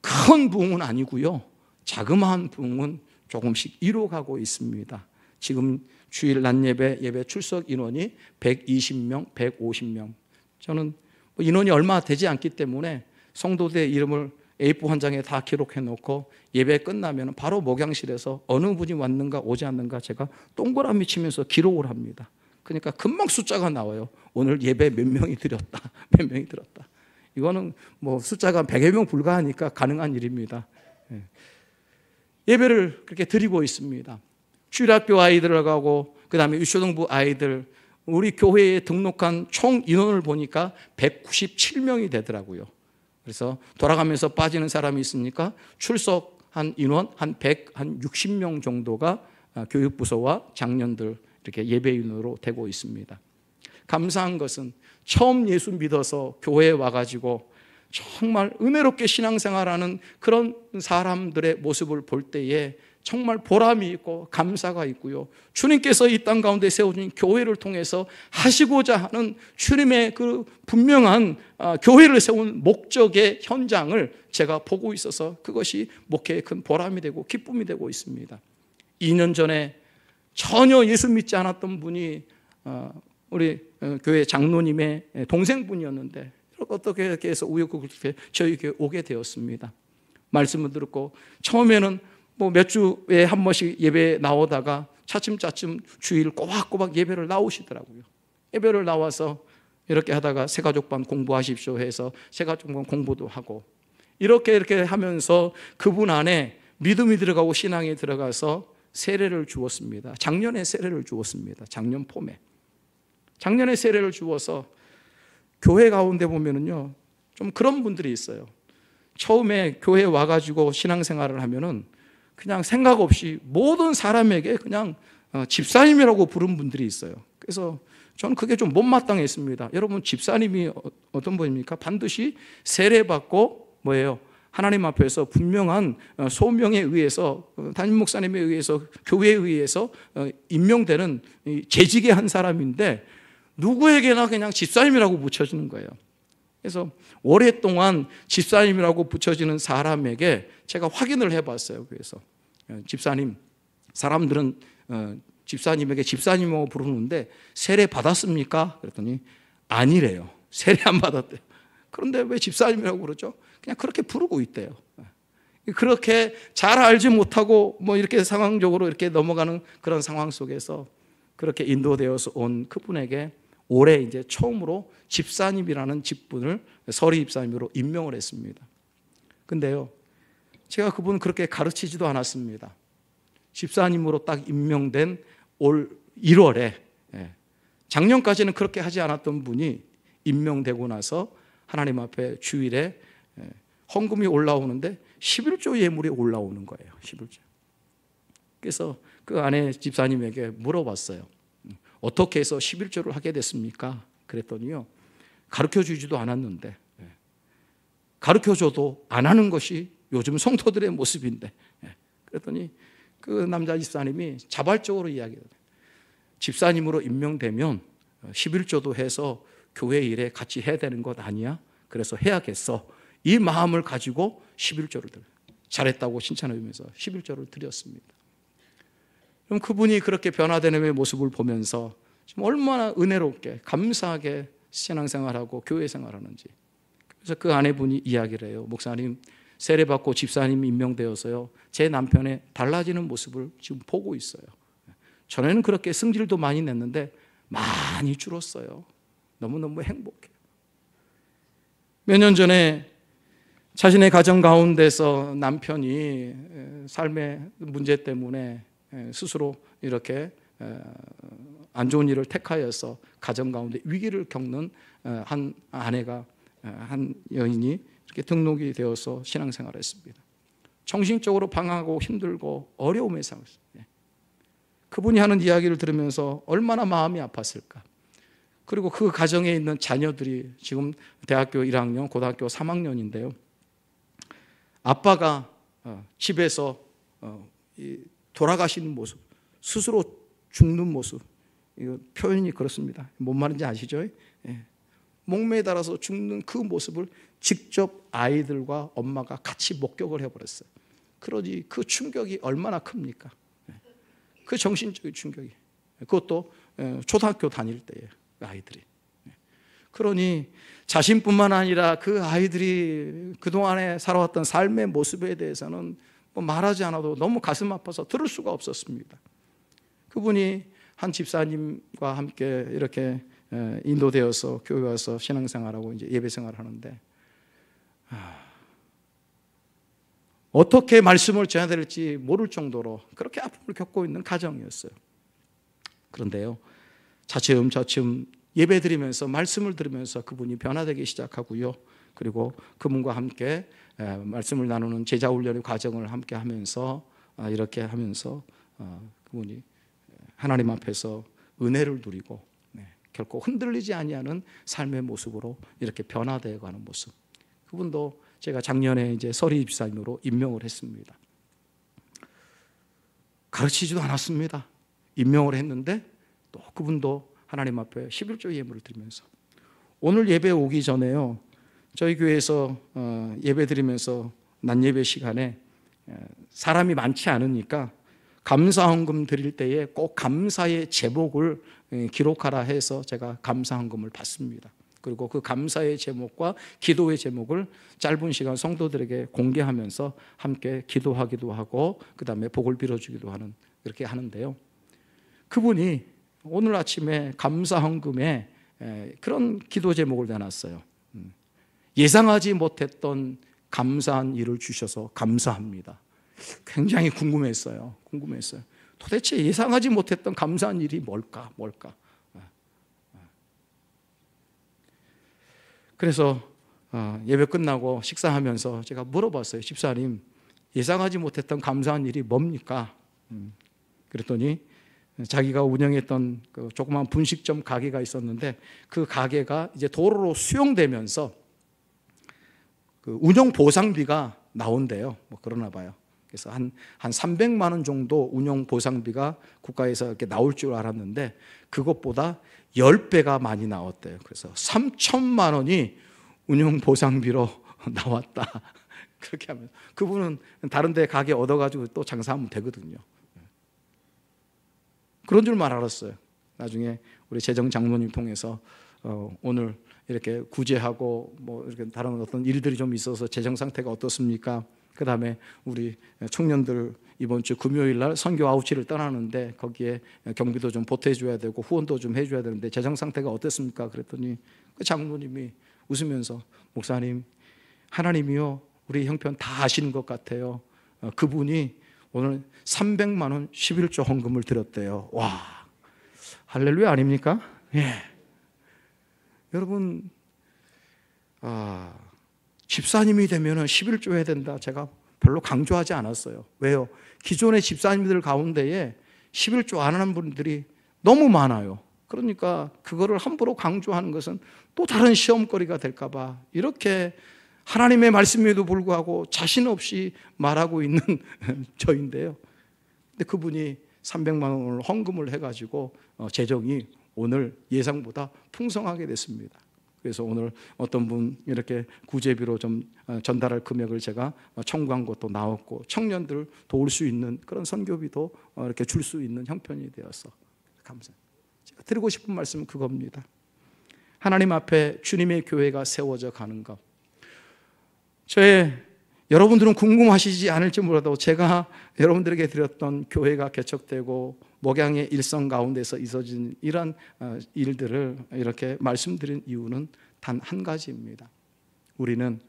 큰 부흥은 아니고요, 자그마한 부흥은 조금씩 이루어가고 있습니다. 지금 주일 낮 예배 출석 인원이 120명, 150명. 저는 인원이 얼마 되지 않기 때문에 성도들의 이름을 A4 한 장에 다 기록해 놓고 예배 끝나면 바로 목양실에서 어느 분이 왔는가 오지 않는가 제가 동그라미 치면서 기록을 합니다. 그러니까 금방 숫자가 나와요. 오늘 예배 몇 명이 드렸다, 몇 명이 들었다. 이거는 뭐 숫자가 100여 명 불과하니까 가능한 일입니다. 예배를 그렇게 드리고 있습니다. 주일학교 아이들하고 그 다음에 유초등부 아이들, 우리 교회에 등록한 총 인원을 보니까 197명이 되더라고요. 그래서 돌아가면서 빠지는 사람이 있으니까 출석한 인원 한 160명 정도가 교육부서와 장년들 이렇게 예배인으로 되고 있습니다. 감사한 것은 처음 예수 믿어서 교회에 와가지고 정말 은혜롭게 신앙생활하는 그런 사람들의 모습을 볼 때에 정말 보람이 있고 감사가 있고요, 주님께서 이 땅 가운데 세워진 교회를 통해서 하시고자 하는 주님의 그 분명한 교회를 세운 목적의 현장을 제가 보고 있어서 그것이 목회의 큰 보람이 되고 기쁨이 되고 있습니다. 2년 전에 전혀 예수 믿지 않았던 분이 우리 교회 장로님의 동생분이었는데 어떻게 해서 우여곡절에 저희 교회 오게 되었습니다. 말씀을 듣고 처음에는 몇 주에 한 번씩 예배 나오다가 차츰차츰 주일 꼬박꼬박 예배를 나오시더라고요. 예배를 나와서 이렇게 하다가 새가족반 공부하십시오 해서 새가족반 공부도 하고 이렇게 하면서 그분 안에 믿음이 들어가고 신앙이 들어가서 세례를 주었습니다. 작년에 세례를 주었습니다. 작년 봄에. 작년에 세례를 주어서 교회 가운데 보면은요, 좀 그런 분들이 있어요. 처음에 교회에 와가지고 신앙생활을 하면은 그냥 생각 없이 모든 사람에게 그냥 집사님이라고 부른 분들이 있어요. 그래서 저는 그게 좀 못마땅했습니다. 여러분, 집사님이 어떤 분입니까? 반드시 세례받고 뭐예요? 하나님 앞에서 분명한 소명에 의해서, 담임 목사님에 의해서, 교회에 의해서 임명되는 재직의 한 사람인데 누구에게나 그냥 집사님이라고 붙여지는 거예요. 그래서 오랫동안 집사님이라고 붙여지는 사람에게 제가 확인을 해봤어요. 그래서 집사님, 사람들은 집사님에게 집사님이라고 부르는데 세례 받았습니까? 그랬더니 아니래요. 세례 안 받았대요. 그런데 왜 집사님이라고 그러죠? 그냥 그렇게 부르고 있대요. 그렇게 잘 알지 못하고 뭐 이렇게 상황적으로 이렇게 넘어가는 그런 상황 속에서 그렇게 인도되어서 온 그분에게 올해 이제 처음으로 집사님이라는 직분을 서리 집사님으로 임명을 했습니다. 근데요, 제가 그분 그렇게 가르치지도 않았습니다. 집사님으로 딱 임명된 올 1월에, 작년까지는 그렇게 하지 않았던 분이 임명되고 나서 하나님 앞에 주일에 헌금이 올라오는데 11조 예물이 올라오는 거예요. 11조. 그래서 그 아내 집사님에게 물어봤어요. 어떻게 해서 11조를 하게 됐습니까? 그랬더니요, 가르쳐주지도 않았는데, 가르쳐줘도 안 하는 것이 요즘 성도들의 모습인데, 그랬더니 그 남자 집사님이 자발적으로 이야기해요. 집사님으로 임명되면 11조도 해서 교회 일에 같이 해야 되는 것 아니야? 그래서 해야겠어. 이 마음을 가지고 11조를 드려요. 잘했다고 칭찬하면서 11조를 드렸습니다. 그럼 그분이 그렇게 변화되는 모습을 보면서 지금 얼마나 은혜롭게 감사하게 신앙생활하고 교회 생활하는지. 그래서 그 아내분이 이야기를 해요. 목사님, 세례받고 집사님이 임명되어서요, 제 남편의 달라지는 모습을 지금 보고 있어요. 전에는 그렇게 승질도 많이 냈는데 많이 줄었어요. 너무너무 행복해요. 몇 년 전에 자신의 가정 가운데서 남편이 삶의 문제 때문에 스스로 이렇게 안 좋은 일을 택하여서 가정 가운데 위기를 겪는 한 아내가, 한 여인이 이렇게 등록이 되어서 신앙생활을 했습니다. 정신적으로 방황하고 힘들고 어려움에 살았어요. 그분이 하는 이야기를 들으면서 얼마나 마음이 아팠을까. 그리고 그 가정에 있는 자녀들이 지금 대학교 1학년, 고등학교 3학년인데요. 아빠가 집에서 돌아가시는 모습, 스스로 죽는 모습, 이거 표현이 그렇습니다. 뭔 말인지 아시죠? 목매달아서 죽는 그 모습을 직접 아이들과 엄마가 같이 목격을 해버렸어요. 그러니 그 충격이 얼마나 큽니까? 그 정신적인 충격이. 그것도 초등학교 다닐 때예요. 아이들이. 그러니 자신뿐만 아니라 그 아이들이 그동안에 살아왔던 삶의 모습에 대해서는 뭐 말하지 않아도 너무 가슴 아파서 들을 수가 없었습니다. 그분이 한 집사님과 함께 이렇게 인도되어서 교회 와서 신앙생활하고 이제 예배생활을 하는데, 어떻게 말씀을 전해야 될지 모를 정도로 그렇게 아픔을 겪고 있는 가정이었어요. 그런데요, 차츰차츰 예배 드리면서 말씀을 들으면서 그분이 변화되기 시작하고요. 그리고 그분과 함께 말씀을 나누는 제자 훈련의 과정을 함께 하면서 이렇게 하면서 그분이 하나님 앞에서 은혜를 누리고 결코 흔들리지 아니하는 삶의 모습으로 이렇게 변화되어 가는 모습. 그분도 제가 작년에 이제 서리 집사님으로 임명을 했습니다. 가르치지도 않았습니다. 임명을 했는데 또 그분도 하나님 앞에 11조 예물을 드리면서, 오늘 예배 오기 전에요, 저희 교회에서 예배 드리면서 낮 예배 시간에 사람이 많지 않으니까 감사헌금 드릴 때에 꼭 감사의 제목을 기록하라 해서 제가 감사헌금을 받습니다. 그리고 그 감사의 제목과 기도의 제목을 짧은 시간 성도들에게 공개하면서 함께 기도하기도 하고 그 다음에 복을 빌어주기도 하는, 그렇게 하는데요. 그분이 오늘 아침에 감사헌금에 그런 기도 제목을 내놨어요. 예상하지 못했던 감사한 일을 주셔서 감사합니다. 굉장히 궁금했어요. 도대체 예상하지 못했던 감사한 일이 뭘까? 그래서 예배 끝나고 식사하면서 제가 물어봤어요. 집사님, 예상하지 못했던 감사한 일이 뭡니까? 그랬더니 자기가 운영했던 그 조그만 분식점 가게가 있었는데 그 가게가 이제 도로로 수용되면서 그 운영 보상비가 나온대요. 뭐 그러나 봐요. 그래서 한 300만 원 정도 운영 보상비가 국가에서 이렇게 나올 줄 알았는데 그것보다 10배가 많이 나왔대요. 그래서 3천만 원이 운영 보상비로 나왔다. 그렇게 하면 그분은 다른 데 가게 얻어가지고 또 장사하면 되거든요. 그런 줄만 알았어요. 나중에 우리 재정 장로님 통해서 오늘 이렇게 구제하고 뭐 이렇게 다른 어떤 일들이 좀 있어서 재정 상태가 어떻습니까? 그 다음에 우리 청년들 이번 주 금요일 날 선교 아웃치를 떠나는데 거기에 경비도 좀 보태줘야 되고 후원도 좀 해줘야 되는데 재정 상태가 어떻습니까? 그랬더니 그 장로님이 웃으면서 목사님, 하나님이요 우리 형편 다 아시는 것 같아요. 그분이 오늘 300만 원 11조 헌금을 드렸대요. 와, 할렐루야 아닙니까? 예. 여러분, 집사님이 되면 11조 해야 된다. 제가 별로 강조하지 않았어요. 왜요? 기존의 집사님들 가운데에 11조 안 하는 분들이 너무 많아요. 그러니까 그거를 함부로 강조하는 것은 또 다른 시험거리가 될까 봐 이렇게 하나님의 말씀에도 불구하고 자신 없이 말하고 있는 저인데요. 근데 그분이 300만 원을 헌금을 해가지고 재정이 오늘 예상보다 풍성하게 됐습니다. 그래서 오늘 어떤 분 이렇게 구제비로 좀 전달할 금액을 제가 청구한 것도 나왔고 청년들 도울 수 있는 그런 선교비도 이렇게 줄 수 있는 형편이 되어서 감사합니다. 제가 드리고 싶은 말씀은 그겁니다. 하나님 앞에 주님의 교회가 세워져 가는 것. 여러분들은 궁금하시지 않을지 몰라도 제가 여러분들에게 드렸던 교회가 개척되고 목양의 일성 가운데서 있어진 이런 일들을 이렇게 말씀드린 이유는 단 한 가지입니다. 우리는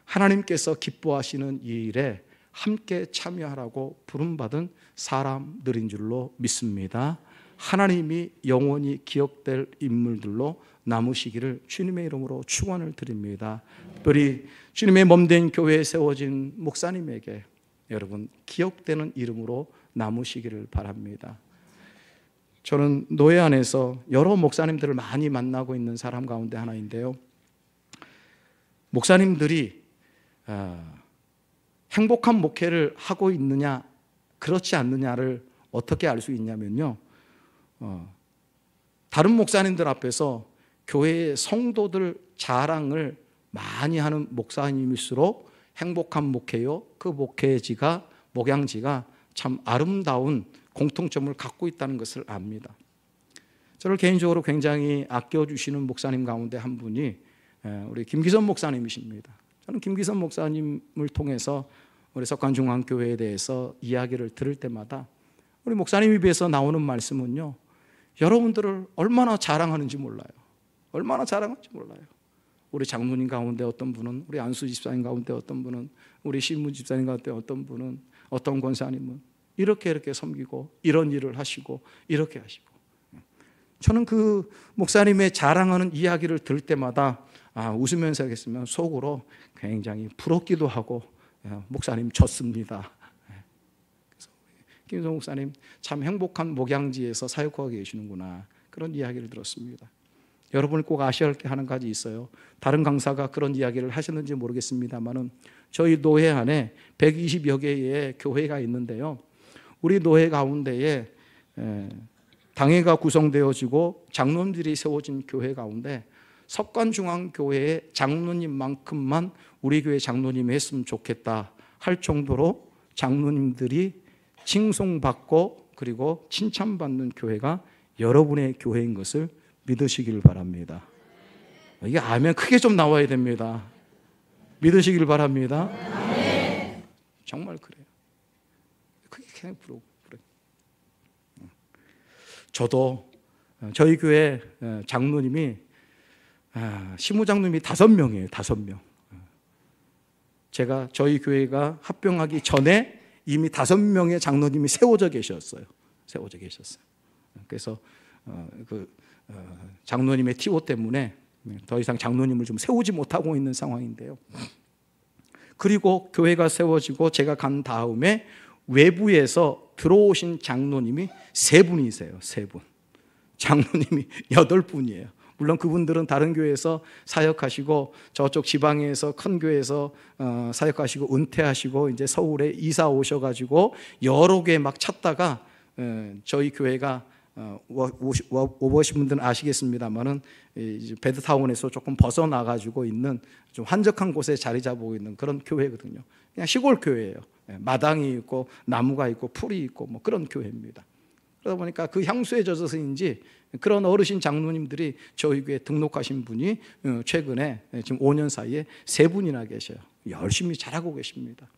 하나님께서 기뻐하시는 이 일에 함께 참여하라고 부름받은 사람들인 줄로 믿습니다. 하나님이 영원히 기억될 인물들로 남으시기를 주님의 이름으로 축원을 드립니다. 특별히 주님의 몸된 교회에 세워진 목사님에게 여러분 기억되는 이름으로 남으시기를 바랍니다. 저는 노예 안에서 여러 목사님들을 많이 만나고 있는 사람 가운데 하나인데요. 목사님들이 행복한 목회를 하고 있느냐 그렇지 않느냐를 어떻게 알 수 있냐면요, 다른 목사님들 앞에서 교회의 성도들 자랑을 많이 하는 목사님일수록 행복한 목회요, 그 목양지가 참 아름다운 공통점을 갖고 있다는 것을 압니다. 저를 개인적으로 굉장히 아껴주시는 목사님 가운데 한 분이 우리 김기선 목사님이십니다. 저는 김기선 목사님을 통해서 우리 석관중앙교회에 대해서 이야기를 들을 때마다 우리 목사님 입에서 나오는 말씀은요, 여러분들을 얼마나 자랑하는지 몰라요. 얼마나 자랑하는지 몰라요. 우리 장로님 가운데 어떤 분은, 우리 안수 집사님 가운데 어떤 분은, 우리 신문 집사님 가운데 어떤 분은, 어떤 권사님은 이렇게 섬기고 이런 일을 하시고 이렇게 하시고, 저는 그 목사님의 자랑하는 이야기를 들을 때마다 웃으면서 하겠으면 속으로 굉장히 부럽기도 하고 목사님 좋습니다. 그래서 김성 목사님 참 행복한 목양지에서 사역하고 계시는구나, 그런 이야기를 들었습니다. 여러분이 꼭 아셔야 할 게 한 가지 있어요. 다른 강사가 그런 이야기를 하셨는지 모르겠습니다만은 저희 노회 안에 120여 개의 교회가 있는데요, 우리 노회 가운데에 당회가 구성되어지고 장로님들이 세워진 교회 가운데 석관중앙교회의 장로님만큼만 우리 교회 장로님이 했으면 좋겠다 할 정도로 장로님들이 칭송받고 그리고 칭찬받는 교회가 여러분의 교회인 것을 믿으시길 바랍니다. 이게 아멘 크게 좀 나와야 됩니다. 믿으시길 바랍니다. 정말 그래요. 크게 그냥 부르고. 저도 저희 교회 장로님이 시무장로님이 5명이에요. 5명. 제가 저희 교회가 합병하기 전에 이미 5명의 장로님이 세워져 계셨어요. 그래서 장로님의 TO 때문에 더 이상 장로님을 좀 세우지 못하고 있는 상황인데요. 그리고 교회가 세워지고 제가 간 다음에 외부에서 들어오신 장로님이 3분이세요. 3분. 장로님이 8분이에요. 물론 그분들은 다른 교회에서 사역하시고 저쪽 지방에서 큰 교회에서 사역하시고 은퇴하시고 이제 서울에 이사 오셔가지고 여러 교회 막 찾다가 저희 교회가 오보신 분들은 아시겠습니다만은 베드타운에서 조금 벗어나가지고 있는 좀 한적한 곳에 자리 잡고 있는 그런 교회거든요. 그냥 시골 교회예요. 마당이 있고 나무가 있고 풀이 있고 뭐 그런 교회입니다. 그러다 보니까 그 향수에 젖어서인지 그런 어르신 장로님들이 저희 교회에 등록하신 분이 최근에 지금 5년 사이에 3분이나 계셔요. 열심히 잘하고 계십니다.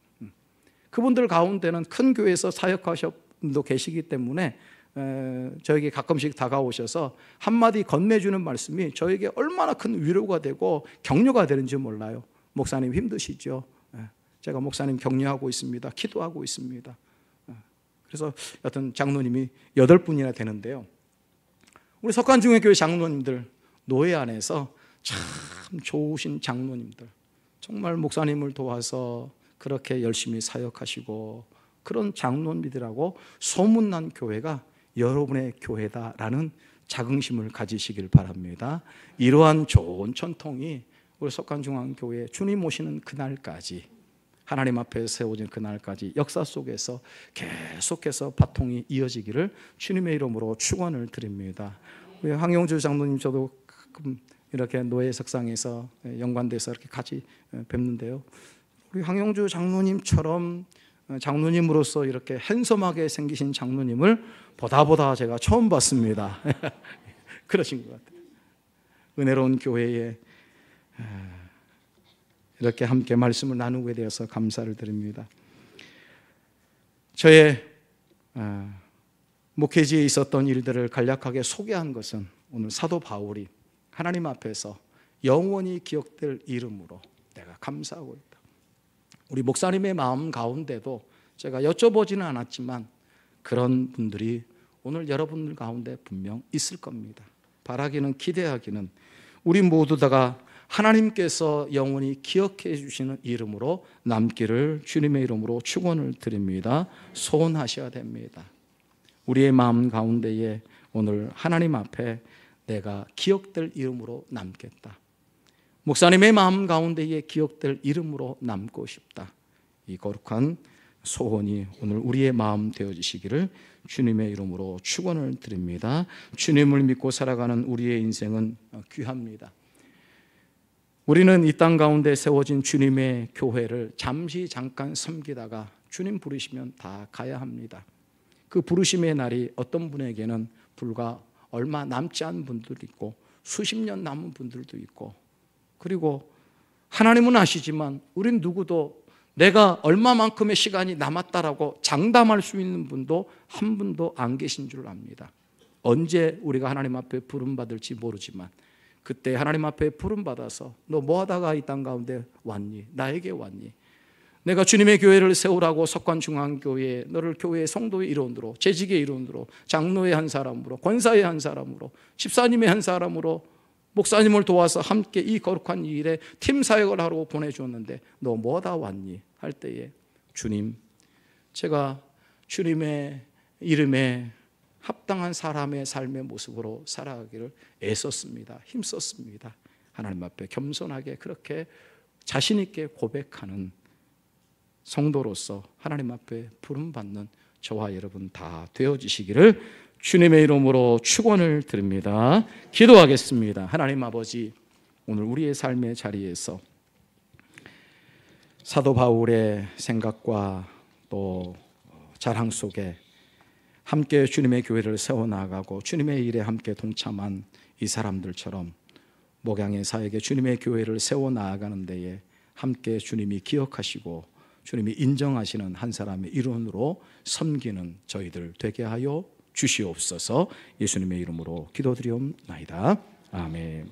그분들 가운데는 큰 교회에서 사역하신 분도 계시기 때문에 저에게 가끔씩 다가오셔서 한마디 건네주는 말씀이 저에게 얼마나 큰 위로가 되고 격려가 되는지 몰라요. 목사님 힘드시죠? 제가 목사님 격려하고 있습니다. 기도하고 있습니다. 그래서 여튼 장로님이 8분이나 되는데요. 우리 석관중앙교회 장로님들 노예 안에서 참 좋으신 장로님들, 정말 목사님을 도와서 그렇게 열심히 사역하시고 그런 장로님들하고 소문난 교회가 여러분의 교회다라는 자긍심을 가지시길 바랍니다. 이러한 좋은 전통이 우리 석관중앙교회 주님 오시는 그날까지, 하나님 앞에 세워진 그날까지 역사 속에서 계속해서 바통이 이어지기를 주님의 이름으로 축원을 드립니다. 우리 황용주 장로님, 저도 가끔 이렇게 노예 석상에서 연관돼서 이렇게 같이 뵙는데요. 우리 황용주 장로님처럼 장로님으로서 이렇게 핸섬하게 생기신 장로님을 보다 제가 처음 봤습니다. 그러신 것 같아요. 은혜로운 교회에 이렇게 함께 말씀을 나누게 되어서 감사를 드립니다. 저의 목회지에 있었던 일들을 간략하게 소개한 것은 오늘 사도 바울이 하나님 앞에서 영원히 기억될 이름으로 내가 감사하고 있다. 우리 목사님의 마음 가운데도 제가 여쭤보지는 않았지만 그런 분들이 오늘 여러분들 가운데 분명 있을 겁니다. 바라기는, 기대하기는 우리 모두 다가 하나님께서 영원히 기억해 주시는 이름으로 남기를 주님의 이름으로 축원을 드립니다. 소원하셔야 됩니다. 우리의 마음 가운데에 오늘 하나님 앞에 내가 기억될 이름으로 남겠다. 목사님의 마음 가운데에 기억될 이름으로 남고 싶다. 이 거룩한 소원이 오늘 우리의 마음 되어지시기를 주님의 이름으로 축원을 드립니다. 주님을 믿고 살아가는 우리의 인생은 귀합니다. 우리는 이 땅 가운데 세워진 주님의 교회를 잠깐 섬기다가 주님 부르시면 다 가야 합니다. 그 부르심의 날이 어떤 분에게는 불과 얼마 남지 않은 분들도 있고 수십 년 남은 분들도 있고, 그리고 하나님은 아시지만 우린 누구도 내가 얼마만큼의 시간이 남았다라고 장담할 수 있는 분도 한 분도 안 계신 줄 압니다. 언제 우리가 하나님 앞에 부름받을지 모르지만 그때 하나님 앞에 부름받아서 너 뭐하다가 이 땅 가운데 왔니? 나에게 왔니? 내가 주님의 교회를 세우라고 석관중앙교회에 너를 교회의 성도의 일원으로, 재직의 일원으로, 장로의 한 사람으로, 권사의 한 사람으로, 집사님의 한 사람으로, 목사님을 도와서 함께 이 거룩한 일에 팀 사역을 하라고 보내주었는데 너 뭐하다 왔니? 할 때에 주님, 제가 주님의 이름에 합당한 사람의 삶의 모습으로 살아가기를 애썼습니다. 힘썼습니다. 하나님 앞에 겸손하게 그렇게 자신 있게 고백하는 성도로서 하나님 앞에 부름받는 저와 여러분 다 되어지시기를 주님의 이름으로 축원을 드립니다. 기도하겠습니다. 하나님 아버지, 오늘 우리의 삶의 자리에서 사도 바울의 생각과 또 자랑 속에 함께 주님의 교회를 세워나가고 주님의 일에 함께 동참한 이 사람들처럼 목양의 사역에 주님의 교회를 세워나가는 데에 함께 주님이 기억하시고 주님이 인정하시는 한 사람의 일원으로 섬기는 저희들 되게 하여 주시옵소서. 예수님의 이름으로 기도드리옵나이다. 아멘.